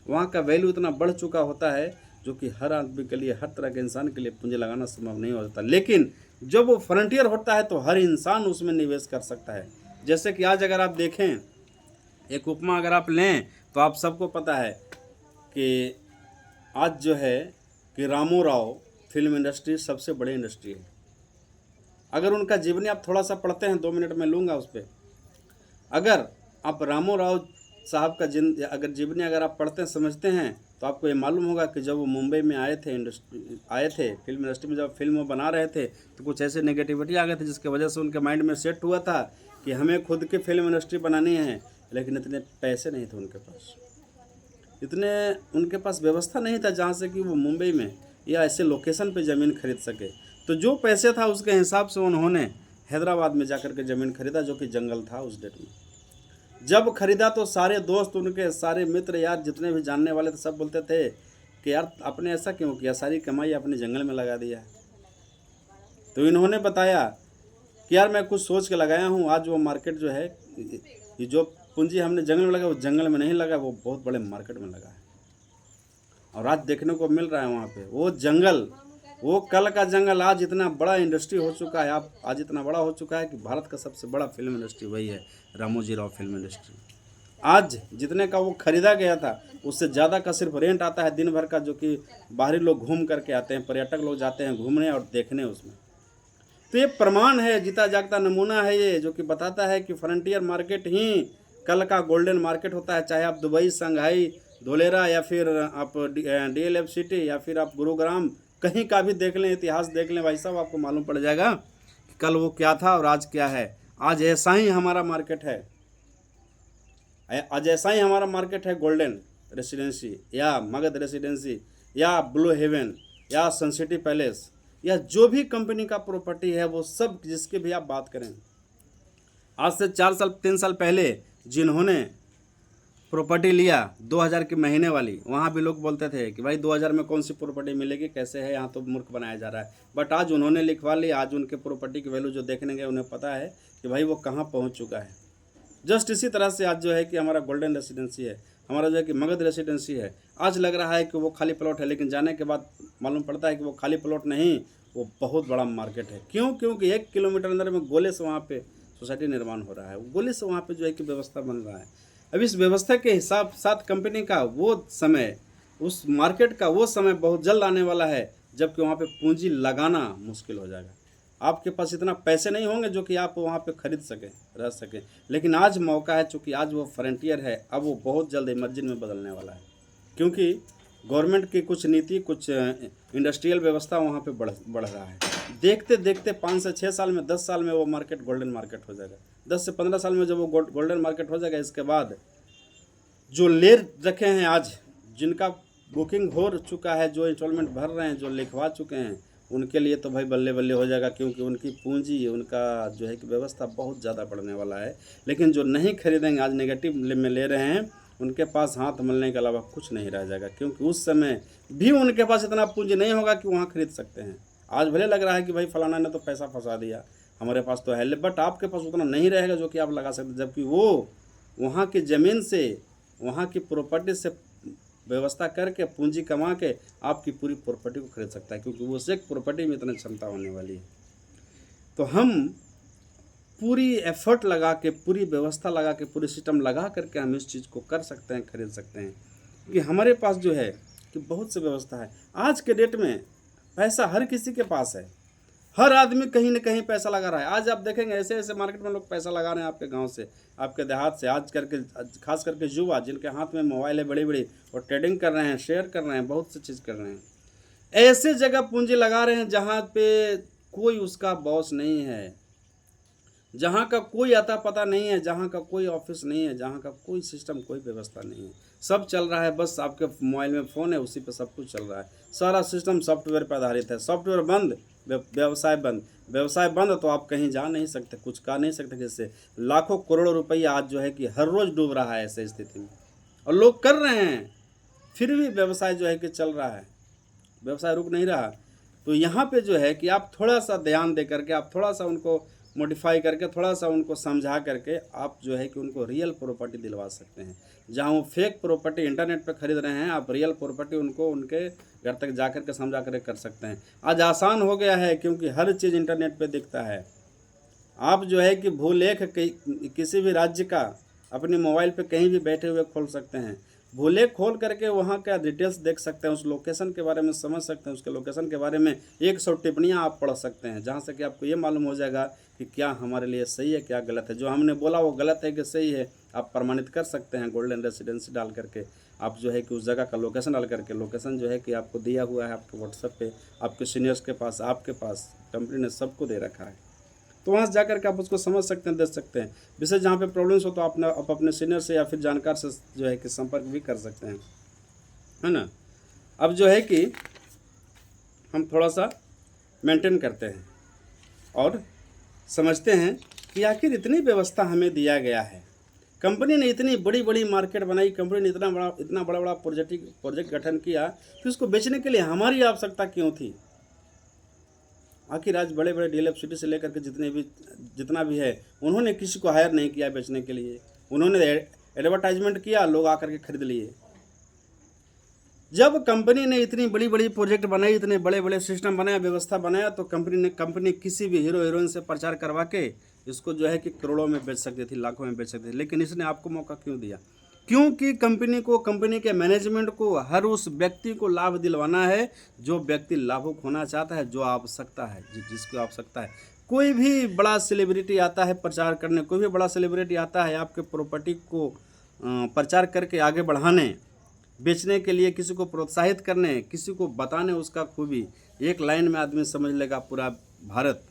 वहाँ का वैल्यू इतना बढ़ चुका होता है जो कि हर आदमी के लिए, हर तरह के इंसान के लिए पूंजी लगाना संभव नहीं होता। लेकिन जब वो फ्रंटियर होता है तो हर इंसान उसमें निवेश कर सकता है। जैसे कि आज अगर आप देखें, एक उपमा अगर आप लें तो आप सबको पता है कि आज जो है कि रामो राव फिल्म इंडस्ट्री सबसे बड़ी इंडस्ट्री है। अगर उनका जीवनी आप थोड़ा सा पढ़ते हैं, 2 मिनट में लूँगा उस पर। अगर आप रामो राव साहब का अगर जीवनी अगर आप पढ़ते हैं, समझते हैं, तो आपको ये मालूम होगा कि जब वो मुंबई में आए थे फिल्म इंडस्ट्री में, जब फिल्म वो बना रहे थे तो कुछ ऐसे नेगेटिविटी आ गए थे जिसकी वजह से उनके माइंड में सेट हुआ था कि हमें खुद की फिल्म इंडस्ट्री बनानी है। लेकिन इतने पैसे नहीं थे उनके पास, इतने उनके पास व्यवस्था नहीं था जहाँ से कि वो मुंबई में या ऐसे लोकेशन पे ज़मीन खरीद सके। तो जो पैसे था उसके हिसाब से उन्होंने हैदराबाद में जाकर के ज़मीन खरीदा, जो कि जंगल था उस डेट में। जब खरीदा तो सारे दोस्त, उनके सारे मित्र यार, जितने भी जानने वाले थे, सब बोलते थे कि यार आपने ऐसा क्यों किया, सारी कमाई आपने जंगल में लगा दिया। तो इन्होंने बताया कि यार मैं कुछ सोच के लगाया हूँ, आज वो मार्केट जो है, ये जो पूंजी हमने जंगल में लगा वो जंगल में नहीं लगा, वो बहुत बड़े मार्केट में लगा है। और आज देखने को मिल रहा है वहाँ पे वो जंगल, वो कल का जंगल आज इतना बड़ा इंडस्ट्री हो चुका है। आज इतना बड़ा हो चुका है कि भारत का सबसे बड़ा फिल्म इंडस्ट्री वही है, रामोजी राव फिल्म इंडस्ट्री। आज जितने का वो खरीदा गया था उससे ज़्यादा का सिर्फ रेंट आता है दिन भर का, जो कि बाहरी लोग घूम करके आते हैं, पर्यटक लोग जाते हैं घूमने और देखने उसमें। तो ये प्रमाण है, जीता जागता नमूना है ये, जो कि बताता है कि फ्रंटियर मार्केट ही कल का गोल्डन मार्केट होता है। चाहे आप दुबई, संघाई, धोलेरा, या फिर आप DLF सिटी, या फिर आप गुरुग्राम, कहीं का भी देख लें, इतिहास देख लें भाई साहब, आपको मालूम पड़ जाएगा कि कल वो क्या था और आज क्या है। आज ऐसा ही हमारा मार्केट है, आज ऐसा ही हमारा मार्केट है। गोल्डन रेसिडेंसी या मगध रेसिडेंसी या ब्लू हेवन या सनसिटी पैलेस या जो भी कंपनी का प्रॉपर्टी है, वो सब जिसकी भी आप बात करें, आज से 4 साल 3 साल पहले जिन्होंने प्रॉपर्टी लिया 2000 के महीने वाली, वहाँ भी लोग बोलते थे कि भाई 2000 में कौन सी प्रॉपर्टी मिलेगी, कैसे है, यहाँ तो मूर्ख बनाया जा रहा है। बट आज उन्होंने लिखवा ली, आज उनके प्रॉपर्टी की वैल्यू जो देखने गए उन्हें पता है कि भाई वो कहाँ पहुँच चुका है। जस्ट इसी तरह से आज जो है कि हमारा गोल्डन रेसिडेंसी है, हमारा जो है कि मगध रेसिडेंसी है। आज लग रहा है कि वो खाली प्लॉट है, लेकिन जाने के बाद मालूम पड़ता है कि वो खाली प्लॉट नहीं, वो बहुत बड़ा मार्केट है। क्यों? क्योंकि 1 किलोमीटर अंदर में गोले से वहाँ पे सोसाइटी निर्माण हो रहा है, गोले से वहाँ पे जो है कि व्यवस्था बन रहा है। अब इस व्यवस्था के हिसाब साथ कंपनी का वो समय, उस मार्केट का वो समय बहुत जल्द आने वाला है जबकि वहाँ पे पूंजी लगाना मुश्किल हो जाएगा। आपके पास इतना पैसे नहीं होंगे जो कि आप वहाँ पे खरीद सकें, रह सकें। लेकिन आज मौका है, चूँकि आज वो फ्रंटियर है, अब वो बहुत जल्द इमर्जिन में बदलने वाला है। क्योंकि गवर्नमेंट की कुछ नीति, कुछ इंडस्ट्रियल व्यवस्था वहाँ पे बढ़ रहा है। देखते देखते 5 से 6 साल में, 10 साल में वो मार्केट गोल्डन मार्केट हो जाएगा। 10 से 15 साल में जब वो गोल्डन मार्केट हो जाएगा, इसके बाद जो ले रखे हैं आज, जिनका बुकिंग हो चुका है, जो इंस्टॉलमेंट भर रहे हैं, जो लिखवा चुके हैं, उनके लिए तो भाई बल्ले बल्ले हो जाएगा, क्योंकि उनकी पूंजी, उनका जो है कि व्यवस्था बहुत ज़्यादा बढ़ने वाला है। लेकिन जो नहीं खरीदेंगे, आज नेगेटिव में ले रहे हैं, उनके पास हाथ मलने के अलावा कुछ नहीं रह जाएगा, क्योंकि उस समय भी उनके पास इतना पूंजी नहीं होगा कि वहाँ खरीद सकते हैं। आज भले लग रहा है कि भाई फलाना ने तो पैसा फंसा दिया, हमारे पास तो है, बट आपके पास उतना नहीं रहेगा जो कि आप लगा सकते, जबकि वो वहाँ की ज़मीन से, वहाँ की प्रॉपर्टी से व्यवस्था करके, पूंजी कमा के आपकी पूरी प्रॉपर्टी को खरीद सकता है, क्योंकि वो एक प्रॉपर्टी में इतनी क्षमता होने वाली है। तो हम पूरी एफर्ट लगा के, पूरी व्यवस्था लगा के, पूरी सिस्टम लगा करके हम इस चीज़ को कर सकते हैं, खरीद सकते हैं। कि हमारे पास जो है कि बहुत सी व्यवस्था है। आज के डेट में पैसा हर किसी के पास है, हर आदमी कहीं ना कहीं पैसा लगा रहा है। आज आप देखेंगे ऐसे ऐसे मार्केट में लोग पैसा लगा रहे हैं, आपके गांव से, आपके देहात से, आज करके खास करके युवा जिनके हाथ में मोबाइल है बड़ी बड़ी, और ट्रेडिंग कर रहे हैं, शेयर कर रहे हैं, बहुत सी चीज़ कर रहे हैं। ऐसे जगह पूंजी लगा रहे हैं जहाँ पे कोई उसका बॉस नहीं है, जहाँ का कोई आता पता नहीं है, जहाँ का कोई ऑफिस नहीं है, जहाँ का कोई सिस्टम, कोई व्यवस्था नहीं है। सब चल रहा है, बस आपके मोबाइल में फ़ोन है, उसी पे सब कुछ चल रहा है। सारा सिस्टम सॉफ्टवेयर पर आधारित है। सॉफ्टवेयर बंद, व्यवसाय बंद। व्यवसाय बंद तो आप कहीं जा नहीं सकते, कुछ कर नहीं सकते। जैसे लाखों करोड़ों रुपया आज जो है कि हर रोज़ डूब रहा है ऐसे स्थिति में, और लोग कर रहे हैं, फिर भी व्यवसाय जो है कि चल रहा है, व्यवसाय रुक नहीं रहा। तो यहाँ पे जो है कि आप थोड़ा सा ध्यान दे करके, आप थोड़ा सा उनको मॉडिफाई करके, थोड़ा सा उनको समझा करके, आप जो है कि उनको रियल प्रॉपर्टी दिलवा सकते हैं। जहाँ वो फेक प्रॉपर्टी इंटरनेट पे खरीद रहे हैं, आप रियल प्रॉपर्टी उनको उनके घर तक जा कर के समझा कर कर सकते हैं। आज आसान हो गया है, क्योंकि हर चीज़ इंटरनेट पे दिखता है। आप जो है कि भूलेख किसी भी राज्य का अपने मोबाइल पे कहीं भी बैठे हुए खोल सकते हैं। भूलेख खोल करके वहाँ का डिटेल्स देख सकते हैं, उस लोकेशन के बारे में समझ सकते हैं, उसके लोकेशन के बारे में 100 टिप्पणियाँ आप पढ़ सकते हैं, जहाँ से कि आपको ये मालूम हो जाएगा कि क्या हमारे लिए सही है, क्या गलत है। जो हमने बोला वो गलत है कि सही है, आप प्रमाणित कर सकते हैं गोल्डन रेसिडेंसी डाल करके। आप जो है कि उस जगह का लोकेशन डाल करके, लोकेशन जो है कि आपको दिया हुआ है आपके व्हाट्सएप पे, आपके सीनियर्स के पास, आपके पास कंपनी ने सबको दे रखा है। तो वहाँ से जाकर के आप उसको समझ सकते हैं, देख सकते हैं। विशेष जहाँ पे प्रॉब्लम्स हो तो आप अपने सीनियर से या फिर जानकार से जो है कि संपर्क भी कर सकते हैं, है ना। अब जो है कि हम थोड़ा सा मेंटेन करते हैं और समझते हैं कि आखिर इतनी व्यवस्था हमें दिया गया है, कंपनी ने इतनी बड़ी बड़ी मार्केट बनाई, कंपनी ने इतना बड़ा प्रोजेक्ट गठन किया, कि उसको बेचने के लिए हमारी आवश्यकता क्यों थी। आखिर आज बड़े बड़े डीएलएफ सिटी से लेकर के जितना भी है, उन्होंने किसी को हायर नहीं किया बेचने के लिए। उन्होंने एडवर्टाइजमेंट किया, लोग आकर के खरीद लिए। जब कंपनी ने इतनी बड़ी बड़ी प्रोजेक्ट बनाई, इतने बड़े बड़े सिस्टम बनाया, व्यवस्था बनाया, तो कंपनी किसी भी हीरो हीरोइन से प्रचार करवा के इसको जो है कि करोड़ों में बेच सकती थी, लाखों में बेच सकती थी। लेकिन इसने आपको मौका क्यों दिया? क्योंकि कंपनी के मैनेजमेंट को हर उस व्यक्ति को लाभ दिलवाना है जो व्यक्ति लाभुक होना चाहता है, जो आवश्यकता है, जिसको आवश्यकता है। कोई भी बड़ा सेलिब्रिटी आता है प्रचार करने, कोई भी बड़ा सेलिब्रिटी आता है आपके प्रॉपर्टी को प्रचार करके आगे बढ़ाने, बेचने के लिए, किसी को प्रोत्साहित करने, किसी को बताने उसका खूबी। एक लाइन में आदमी समझ लेगा पूरा भारत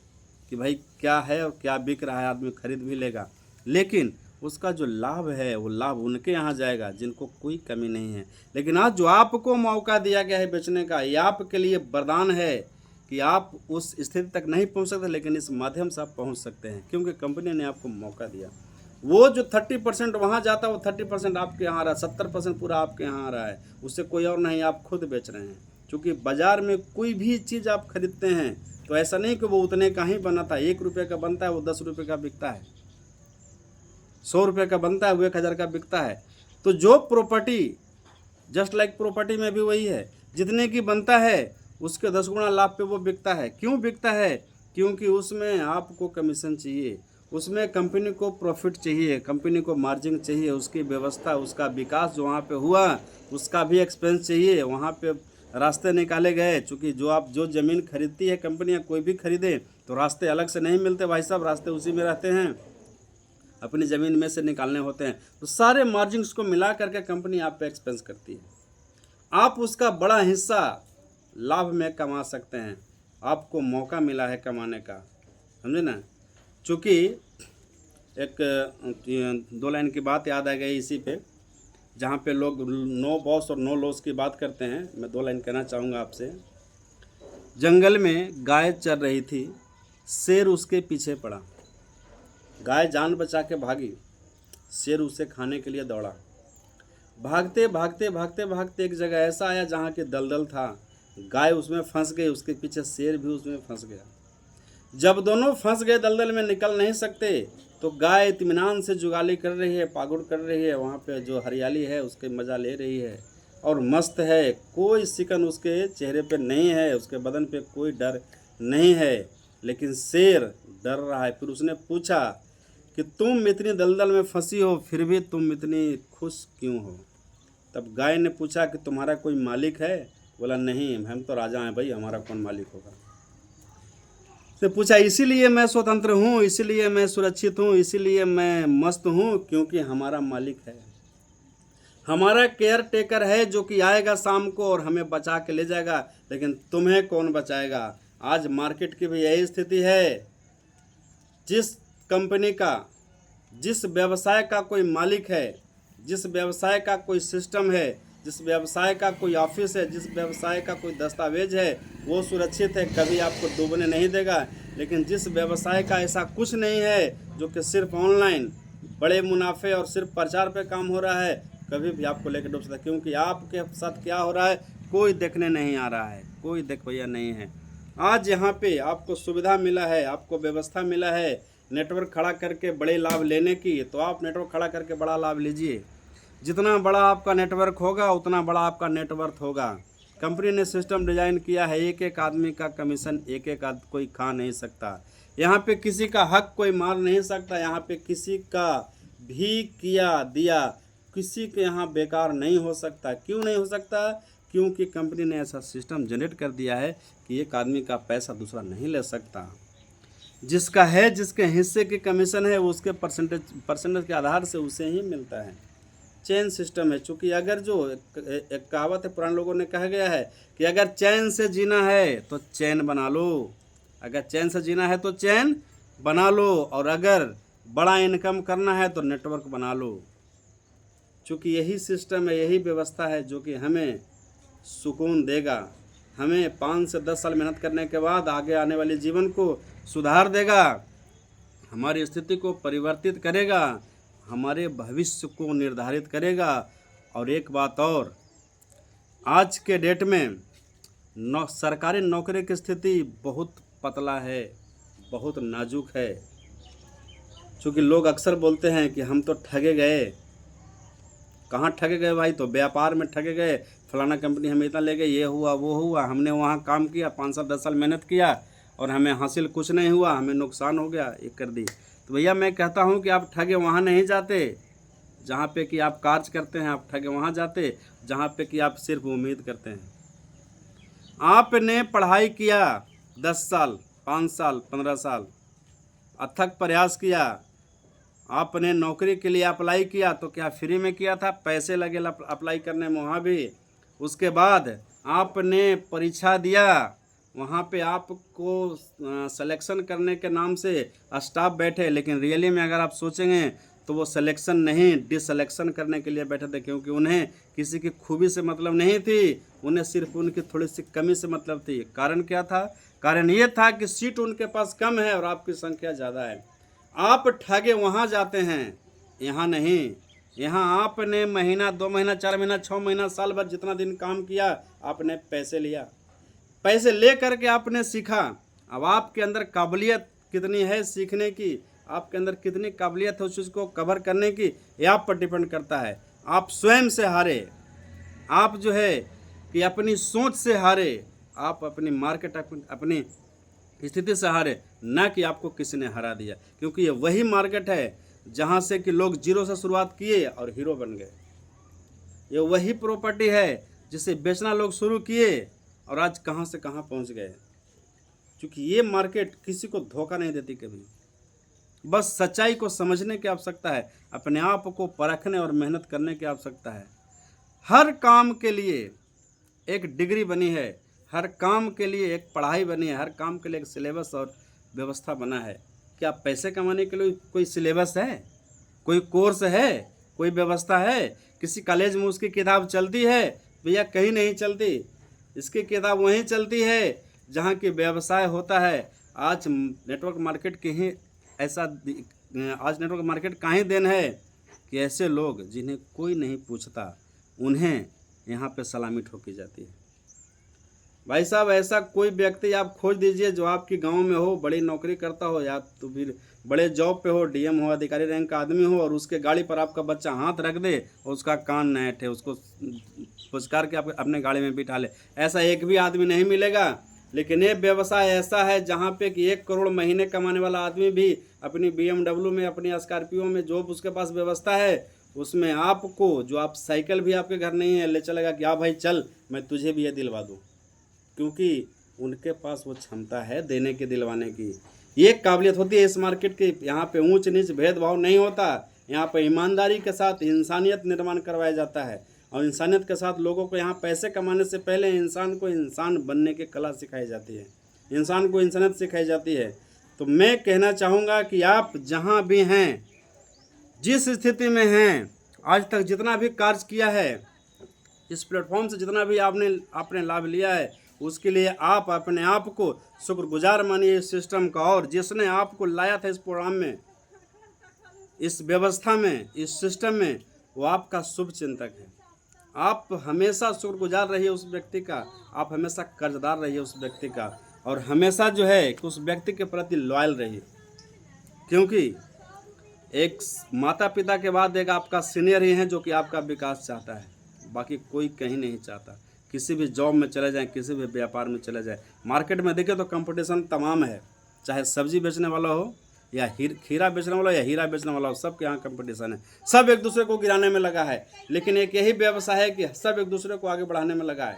कि भाई क्या है और क्या बिक रहा है, आदमी खरीद भी लेगा। लेकिन उसका जो लाभ है वो लाभ उनके यहाँ जाएगा जिनको कोई कमी नहीं है। लेकिन आज जो आपको मौका दिया गया है बेचने का, ये आपके लिए वरदान है कि आप उस स्थिति तक नहीं पहुँच सकते, लेकिन इस माध्यम से आप पहुँच सकते हैं, क्योंकि कंपनी ने आपको मौका दिया। वो जो 30% वहाँ जाता है, वो 30% आपके यहाँ आ रहा है, 70% पूरा आपके यहाँ आ रहा है। उससे कोई और नहीं, आप खुद बेच रहे हैं। क्योंकि बाज़ार में कोई भी चीज़ आप खरीदते हैं तो ऐसा नहीं कि वो उतने का ही बना था, 1 रुपये का बनता है, वो 10 रुपये का बिकता है। 100 रुपये का बनता है वो 1000 का बिकता है। तो जो प्रॉपर्टी जस्ट लाइक प्रॉपर्टी में भी वही है, जितने की बनता है उसके 10 गुना लाभ पे वो बिकता है। क्यों बिकता है? क्योंकि उसमें आपको कमीशन चाहिए, उसमें कंपनी को प्रॉफिट चाहिए, कंपनी को मार्जिन चाहिए, उसकी व्यवस्था, उसका विकास जो वहाँ पे हुआ उसका भी एक्सपेंस चाहिए, वहाँ पे रास्ते निकाले गए। चूँकि जो ज़मीन खरीदती है कंपनी या कोई भी खरीदे तो रास्ते अलग से नहीं मिलते भाई साहब, रास्ते उसी में रहते हैं, अपनी ज़मीन में से निकालने होते हैं। तो सारे मार्जिन्स को मिला करके कंपनी आप पे एक्सपेंस करती है, आप उसका बड़ा हिस्सा लाभ में कमा सकते हैं, आपको मौका मिला है कमाने का, समझे ना। चूँकि एक 2 लाइन की बात याद आ गई इसी पे, जहाँ पे लोग नो बॉस और नो लॉस की बात करते हैं। मैं 2 लाइन कहना चाहूँगा आपसे। जंगल में गाय चर रही थी, शेर उसके पीछे पड़ा, गाय जान बचा के भागी, शेर उसे खाने के लिए दौड़ा। भागते भागते भागते भागते एक जगह ऐसा आया जहाँ के दलदल था, गाय उसमें फंस गई, उसके पीछे शेर भी उसमें फंस गया। जब दोनों फंस गए, दलदल में निकल नहीं सकते, तो गाय इत्मीनान से जुगाली कर रही है, पागुड़ कर रही है, वहाँ पे जो हरियाली है उसके मज़ा ले रही है और मस्त है, कोई सिकन उसके चेहरे पे नहीं है, उसके बदन पे कोई डर नहीं है। लेकिन शेर डर रहा है। फिर उसने पूछा कि तुम इतनी दलदल में फंसी हो फिर भी तुम इतनी खुश क्यों हो? तब गाय ने पूछा कि तुम्हारा कोई मालिक है? बोला नहीं, हम तो राजा हैं भाई, हमारा कौन मालिक होगा। तो पूछा इसीलिए मैं स्वतंत्र हूँ, इसीलिए मैं सुरक्षित हूँ, इसीलिए मैं मस्त हूँ क्योंकि हमारा मालिक है, हमारा केयर टेकर है जो कि आएगा शाम को और हमें बचा के ले जाएगा। लेकिन तुम्हें कौन बचाएगा? आज मार्केट की भी यही स्थिति है। जिस कंपनी का, जिस व्यवसाय का कोई मालिक है, जिस व्यवसाय का कोई सिस्टम है, जिस व्यवसाय का कोई ऑफिस है, जिस व्यवसाय का कोई दस्तावेज है, वो सुरक्षित है, कभी आपको डूबने नहीं देगा। लेकिन जिस व्यवसाय का ऐसा कुछ नहीं है, जो कि सिर्फ ऑनलाइन बड़े मुनाफे और सिर्फ प्रचार पे काम हो रहा है, कभी भी आपको लेकर डूब सकता है। क्योंकि आपके साथ क्या हो रहा है कोई देखने नहीं आ रहा है, कोई देख भैया नहीं है। आज यहाँ पे आपको सुविधा मिला है, आपको व्यवस्था मिला है नेटवर्क खड़ा करके बड़े लाभ लेने की, तो आप नेटवर्क खड़ा करके बड़ा लाभ लीजिए। जितना बड़ा आपका नेटवर्क होगा उतना बड़ा आपका नेटवर्थ होगा। कंपनी ने सिस्टम डिज़ाइन किया है, एक एक आदमी का कमीशन एक एक कोई खा नहीं सकता। यहाँ पे किसी का हक कोई मार नहीं सकता, यहाँ पे किसी का भी किया दिया किसी के यहाँ बेकार नहीं हो सकता। क्यों नहीं हो सकता? क्योंकि कंपनी ने ऐसा सिस्टम जनरेट कर दिया है कि एक आदमी का पैसा दूसरा नहीं ले सकता। जिसका है, जिसके हिस्से की कमीशन है वो उसके परसेंटेज के आधार से उसे ही मिलता है। चैन सिस्टम है। चूँकि अगर जो एक कहावत है, पुराने लोगों ने कहा गया है कि अगर चैन से जीना है तो चैन बना लो, अगर चैन से जीना है तो चैन बना लो, और अगर बड़ा इनकम करना है तो नेटवर्क बना लो। चूँकि यही सिस्टम है, यही व्यवस्था है जो कि हमें सुकून देगा, हमें 5 से 10 साल मेहनत करने के बाद आगे आने वाले जीवन को सुधार देगा, हमारी स्थिति को परिवर्तित करेगा, हमारे भविष्य को निर्धारित करेगा। और एक बात और, आज के डेट में सरकारी नौकरी की स्थिति बहुत पतला है, बहुत नाजुक है। क्योंकि लोग अक्सर बोलते हैं कि हम तो ठगे गए। कहाँ ठगे गए भाई? तो व्यापार में ठगे गए, फलाना कंपनी हमें इतना ले गए, ये हुआ वो हुआ, हमने वहाँ काम किया 5 साल 10 साल मेहनत किया और हमें हासिल कुछ नहीं हुआ, हमें नुकसान हो गया, ये कर दी। तो भैया मैं कहता हूँ कि आप ठगे वहाँ नहीं जाते जहाँ पे कि आप कार्य करते हैं, आप ठगे वहाँ जाते जहाँ पे कि आप सिर्फ उम्मीद करते हैं। आपने पढ़ाई किया 10 साल 5 साल 15 साल, अथक प्रयास किया, आपने नौकरी के लिए अप्लाई किया तो क्या फ्री में किया था? पैसे लगे अप्लाई करने में वहाँ भी। उसके बाद आपने परीक्षा दिया, वहाँ पे आपको सिलेक्शन करने के नाम से स्टाफ बैठे, लेकिन रियली में अगर आप सोचेंगे तो वो सिलेक्शन नहीं डिसलेक्शन करने के लिए बैठे थे। क्योंकि उन्हें किसी की खूबी से मतलब नहीं थी, उन्हें सिर्फ उनकी थोड़ी सी कमी से मतलब थी। कारण क्या था? कारण ये था कि सीट उनके पास कम है और आपकी संख्या ज़्यादा है। आप ठगे वहाँ जाते हैं, यहाँ नहीं। यहाँ आपने महीना 2 महीना 4 महीना 6 महीना साल भर जितना दिन काम किया, आपने पैसे लिया, पैसे ले करके आपने सीखा। अब आपके अंदर काबिलियत कितनी है सीखने की, आपके अंदर कितनी काबिलियत है उस चीज़ को कवर करने की, ये आप पर डिपेंड करता है। आप स्वयं से हारे, आप जो है कि अपनी सोच से हारे, आप अपनी मार्केट अपनी स्थिति से हारे, ना कि आपको किसी ने हरा दिया। क्योंकि ये वही मार्केट है जहाँ से कि लोग जीरो से शुरुआत किए और हीरो बन गए। ये वही प्रॉपर्टी है जिसे बेचना लोग शुरू किए और आज कहाँ से कहाँ पहुँच गए। क्योंकि ये मार्केट किसी को धोखा नहीं देती कभी, बस सच्चाई को समझने की आवश्यकता है, अपने आप को परखने और मेहनत करने की आवश्यकता है। हर काम के लिए एक डिग्री बनी है, हर काम के लिए एक पढ़ाई बनी है, हर काम के लिए एक सिलेबस और व्यवस्था बना है। क्या पैसे कमाने के लिए कोई सिलेबस है, कोई कोर्स है, कोई व्यवस्था है? किसी कॉलेज में उसकी किताब चलती है? भैया कहीं नहीं चलती। इसकी किताब वहीं चलती है जहाँ की व्यवसाय होता है। आज नेटवर्क मार्केट के ही आज नेटवर्क मार्केट का ही देन है कि ऐसे लोग जिन्हें कोई नहीं पूछता, उन्हें यहाँ पे सलामी ठोकी जाती है। भाई साहब, ऐसा कोई व्यक्ति आप खोज दीजिए जो आपकी गांव में हो, बड़ी नौकरी करता हो या तो फिर बड़े जॉब पे हो, डीएम हो, अधिकारी रैंक का आदमी हो, और उसके गाड़ी पर आपका बच्चा हाथ रख दे और उसका कान न ऐठे, उसको पुचकार के आप अपने गाड़ी में बिठा ले। ऐसा एक भी आदमी नहीं मिलेगा। लेकिन ये व्यवसाय ऐसा है जहाँ पे कि 1 करोड़ महीने कमाने वाला आदमी भी अपनी BMW में, अपनी स्कॉर्पियो में, जो उसके पास व्यवस्था है उसमें आपको, जो आप साइकिल भी आपके घर नहीं है, ले चलेगा कि हाँ भाई चल मैं तुझे भी ये दिलवा दूँ। क्योंकि उनके पास वो क्षमता है देने की, दिलवाने की। ये काबिलियत होती है इस मार्केट की। यहाँ पे ऊंच नीच भेदभाव नहीं होता। यहाँ पे ईमानदारी के साथ इंसानियत निर्माण करवाया जाता है, और इंसानियत के साथ लोगों को यहाँ पैसे कमाने से पहले इंसान को इंसान बनने की कला सिखाई जाती है, इंसान को इंसानियत सिखाई जाती है। तो मैं कहना चाहूँगा कि आप जहाँ भी हैं, जिस स्थिति में हैं, आज तक जितना भी कार्य किया है, इस प्लेटफॉर्म से जितना भी आपने लाभ लिया है, उसके लिए आप अपने आप को शुक्रगुजार मानिए इस सिस्टम का। और जिसने आपको लाया था इस प्रोग्राम में, इस व्यवस्था में, इस सिस्टम में, वो आपका शुभ चिंतक है। आप हमेशा शुक्रगुजार रहिए उस व्यक्ति का, आप हमेशा कर्जदार रहिए उस व्यक्ति का, और हमेशा जो है उस व्यक्ति के प्रति लॉयल रहिए। क्योंकि एक माता पिता के बाद एक आपका सीनियर ही है जो कि आपका विकास चाहता है, बाकी कोई कहीं नहीं चाहता। किसी भी जॉब में चले जाएं, किसी भी व्यापार में चले जाएं, मार्केट में देखें तो कंपटीशन तमाम है। चाहे सब्जी बेचने वाला हो या खीरा बेचने वाला हो या हीरा बेचने वाला हो, सबके यहाँ कंपटीशन है। सब एक दूसरे को गिराने में लगा है, लेकिन एक यही व्यवसाय है कि सब एक दूसरे को आगे बढ़ाने में लगा है।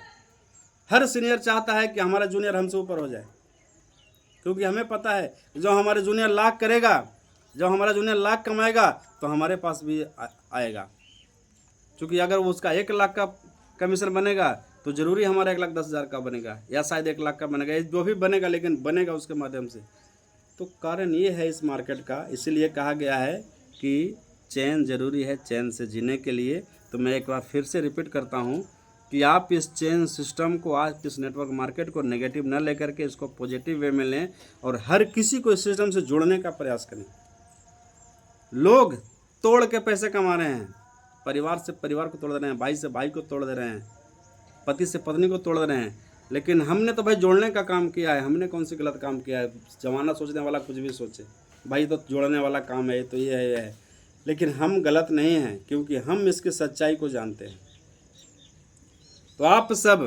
हर सीनियर चाहता है कि हमारा जूनियर हमसे ऊपर हो जाए, क्योंकि हमें पता है जो हमारे जूनियर लाख करेगा, जब हमारा जूनियर लाख कमाएगा तो हमारे पास भी आएगा। क्योंकि अगर उसका 1 लाख का कमीशन बनेगा तो ज़रूरी हमारा 1,10,000 का बनेगा, या शायद 1 लाख का बनेगा, जो भी बनेगा, लेकिन बनेगा उसके माध्यम से। तो कारण ये है इस मार्केट का, इसीलिए कहा गया है कि चैन ज़रूरी है चैन से जीने के लिए। तो मैं एक बार फिर से रिपीट करता हूँ कि आप इस चेन सिस्टम को, आज इस नेटवर्क मार्केट को नेगेटिव न लेकर के इसको पॉजिटिव वे में लें और हर किसी को इस सिस्टम से जोड़ने का प्रयास करें। लोग तोड़ के पैसे कमा रहे हैं, परिवार से परिवार को तोड़ दे रहे हैं, भाई से भाई को तोड़ दे रहे हैं, पति से पत्नी को तोड़ रहे हैं। लेकिन हमने तो भाई जोड़ने का काम किया है, हमने कौन सी गलत काम किया है? जमाना सोचने वाला कुछ भी सोचे, भाई तो जोड़ने वाला काम है, तो ये है, ये है। लेकिन हम गलत नहीं हैं, क्योंकि हम इसकी सच्चाई को जानते हैं। तो आप सब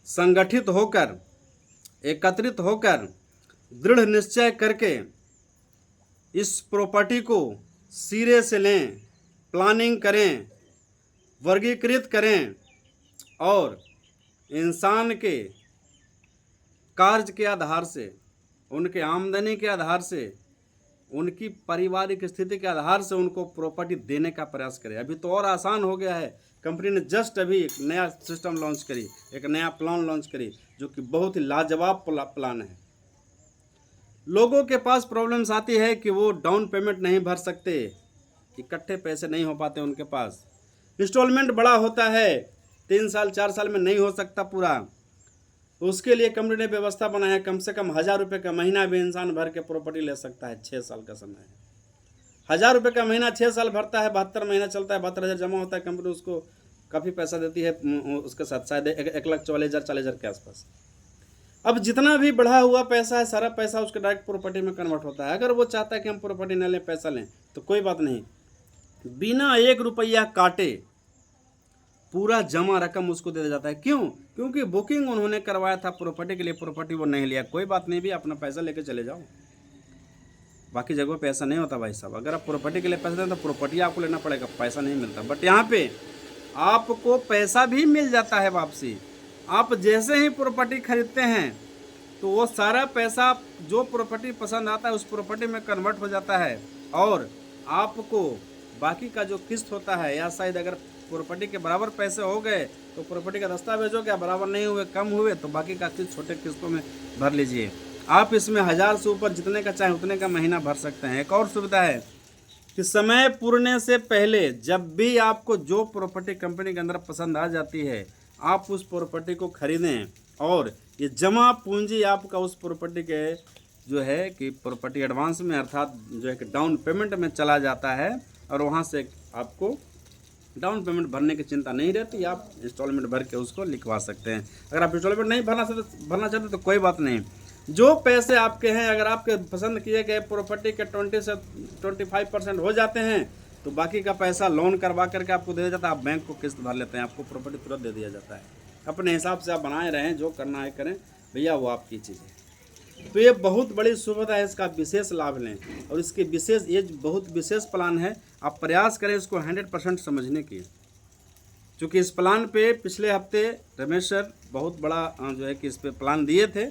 संगठित होकर, एकत्रित होकर, दृढ़ निश्चय करके इस प्रॉपर्टी को सिरे से लें, प्लानिंग करें, वर्गीकृत करें और इंसान के कार्य के आधार से, उनके आमदनी के आधार से, उनकी पारिवारिक स्थिति के आधार से उनको प्रॉपर्टी देने का प्रयास करें। अभी तो और आसान हो गया है, कंपनी ने जस्ट अभी एक नया सिस्टम लॉन्च करी, एक नया प्लान लॉन्च करी, जो कि बहुत ही लाजवाब प्लान है। लोगों के पास प्रॉब्लम्स आती है कि वो डाउन पेमेंट नहीं भर सकते, इकट्ठे पैसे नहीं हो पाते उनके पास, इंस्टॉलमेंट बड़ा होता है, 3 साल 4 साल में नहीं हो सकता पूरा। तो उसके लिए कंपनी ने व्यवस्था बनाया है, कम से कम 1000 रुपये का महीना भी इंसान भर के प्रॉपर्टी ले सकता है। 6 साल का समय है, 1000 रुपये का महीना 6 साल भरता है, 72 महीना चलता है, 72,000 जमा होता है। कंपनी उसको काफ़ी पैसा देती है, उसके साथ शायद 1,44,000 40,000 के आसपास। अब जितना भी बढ़ा हुआ पैसा है सारा पैसा उसके डायरेक्ट प्रॉपर्टी में कन्वर्ट होता है। अगर वो चाहता है कि हम प्रॉपर्टी न लें, पैसा लें, तो कोई बात नहीं, बिना 1 रुपया काटे पूरा जमा रकम उसको दे दिया जाता है। क्यों? क्योंकि बुकिंग उन्होंने करवाया था प्रॉपर्टी के लिए, प्रॉपर्टी वो नहीं लिया। कोई बात नहीं भी, अपना पैसा लेके चले जाओ, बाकी जगह पे ऐसा नहीं होता भाई साहब। अगर आप प्रॉपर्टी के लिए पैसा दें तो प्रॉपर्टी आपको लेना पड़ेगा, पैसा नहीं मिलता। बट यहाँ पे आपको पैसा भी मिल जाता है वापसी। आप जैसे ही प्रॉपर्टी खरीदते हैं तो वो सारा पैसा जो प्रॉपर्टी पसंद आता है उस प्रॉपर्टी में कन्वर्ट हो जाता है, और आपको बाकी का जो किस्त होता है, या शायद अगर प्रॉपर्टी के बराबर पैसे हो गए तो प्रॉपर्टी का दस्तावेज हो गया, बराबर नहीं हुए, कम हुए, तो बाकी का किस्त छोटे किस्तों में भर लीजिए। आप इसमें 1000 से ऊपर जितने का चाहे उतने का महीना भर सकते हैं। एक और सुविधा है कि समय पूरने से पहले जब भी आपको जो प्रॉपर्टी कंपनी के अंदर पसंद आ जाती है, आप उस प्रॉपर्टी को खरीदें, और ये जमा पूंजी आपका उस प्रॉपर्टी के जो है कि प्रॉपर्टी एडवांस में, अर्थात जो है कि डाउन पेमेंट में चला जाता है, और वहाँ से आपको डाउन पेमेंट भरने की चिंता नहीं रहती। आप इंस्टॉलमेंट भर के उसको लिखवा सकते हैं। अगर आप इंस्टॉलमेंट नहीं भरना चाहते तो कोई बात नहीं, जो पैसे आपके हैं, अगर आपके पसंद किए गए प्रॉपर्टी के 20 से 25% हो जाते हैं तो बाकी का पैसा लोन करवा करके आपको दे दिया जाता है। आप बैंक को किस्त भर लेते हैं, आपको प्रॉपर्टी तुरंत दे दिया जाता है। अपने हिसाब से आप बनाए रहें, जो करना है करें भैया, वो आपकी चीज़ है। तो ये बहुत बड़ी सुविधा है, इसका विशेष लाभ लें, और इसके विशेष, ये बहुत विशेष प्लान है। आप प्रयास करें इसको 100% समझने की, क्योंकि इस प्लान पे पिछले हफ्ते रमेश सर बहुत बड़ा जो है कि इस पे प्लान दिए थे,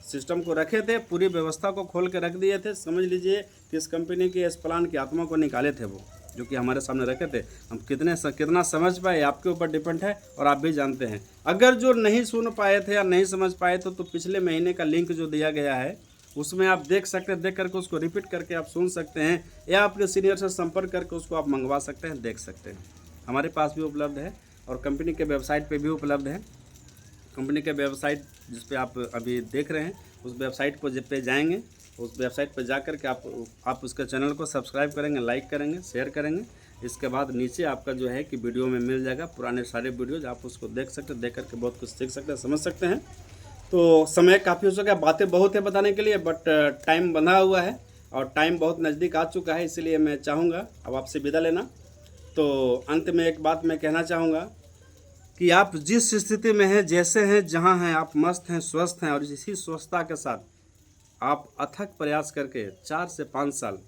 सिस्टम को रखे थे, पूरी व्यवस्था को खोल के रख दिए थे। समझ लीजिए कि इस कंपनी के इस प्लान की आत्मा को निकाले थे वो, जो कि हमारे सामने रखे थे। हम कितना समझ पाए आपके ऊपर डिपेंड है, और आप भी जानते हैं। अगर जो नहीं सुन पाए थे या नहीं समझ पाए थे तो पिछले महीने का लिंक जो दिया गया है उसमें आप देख सकते हैं, देख करके उसको रिपीट करके आप सुन सकते हैं, या अपने सीनियर से संपर्क करके उसको आप मंगवा सकते हैं, देख सकते हैं। हमारे पास भी उपलब्ध है और कंपनी के वेबसाइट पे भी उपलब्ध है। कंपनी के वेबसाइट जिस पे आप अभी देख रहे हैं, उस वेबसाइट पे जाएंगे, उस वेबसाइट पर जा कर के आप उसके चैनल को सब्सक्राइब करेंगे, लाइक करेंगे, शेयर करेंगे। इसके बाद नीचे आपका जो है कि वीडियो में मिल जाएगा पुराने सारे वीडियोज, आप उसको देख सकते हैं, देख करके बहुत कुछ सीख सकते हैं, समझ सकते हैं। तो समय काफ़ी हो चुका है, बातें बहुत है बताने के लिए, बट टाइम बंधा हुआ है और टाइम बहुत नज़दीक आ चुका है, इसलिए मैं चाहूँगा अब आपसे विदा लेना। तो अंत में एक बात मैं कहना चाहूँगा कि आप जिस स्थिति में हैं, जैसे हैं, जहाँ हैं, आप मस्त हैं, स्वस्थ हैं, और इसी स्वस्थता के साथ आप अथक प्रयास करके 4 से 5 साल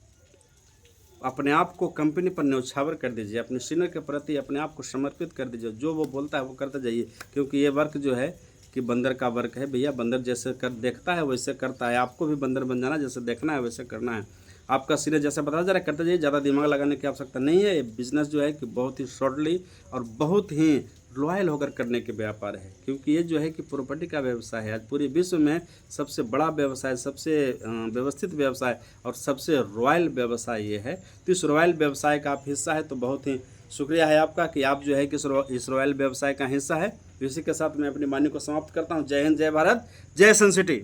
अपने आप को कंपनी पर न्यौछावर कर दीजिए, अपने सीनियर के प्रति अपने आप को समर्पित कर दीजिए। जो वो बोलता है वो करते जाइए, क्योंकि ये वर्क जो है कि बंदर का वर्क है भैया। बंदर जैसे कर देखता है वैसे करता है, आपको भी बंदर बन जाना, जैसे देखना है वैसे करना है। आपका सीनियर जैसे बता जा रहा है करते जाइए, ज़्यादा दिमाग लगाने की आवश्यकता नहीं है। ये बिज़नेस जो है कि बहुत ही शॉर्टली और बहुत ही लॉयल होकर करने के व्यापार है, क्योंकि ये जो है कि प्रॉपर्टी का व्यवसाय है। आज पूरे विश्व में सबसे बड़ा व्यवसाय, सबसे व्यवस्थित व्यवसाय और सबसे रॉयल व्यवसाय ये है। तो इस रॉयल व्यवसाय का आप हिस्सा है, तो बहुत ही शुक्रिया है आपका कि आप जो है कि इस रॉयल व्यवसाय का हिस्सा है। इसी के साथ मैं अपनी वाणी को समाप्त करता हूँ। जय हिंद, जय भारत, जय सन सिटी।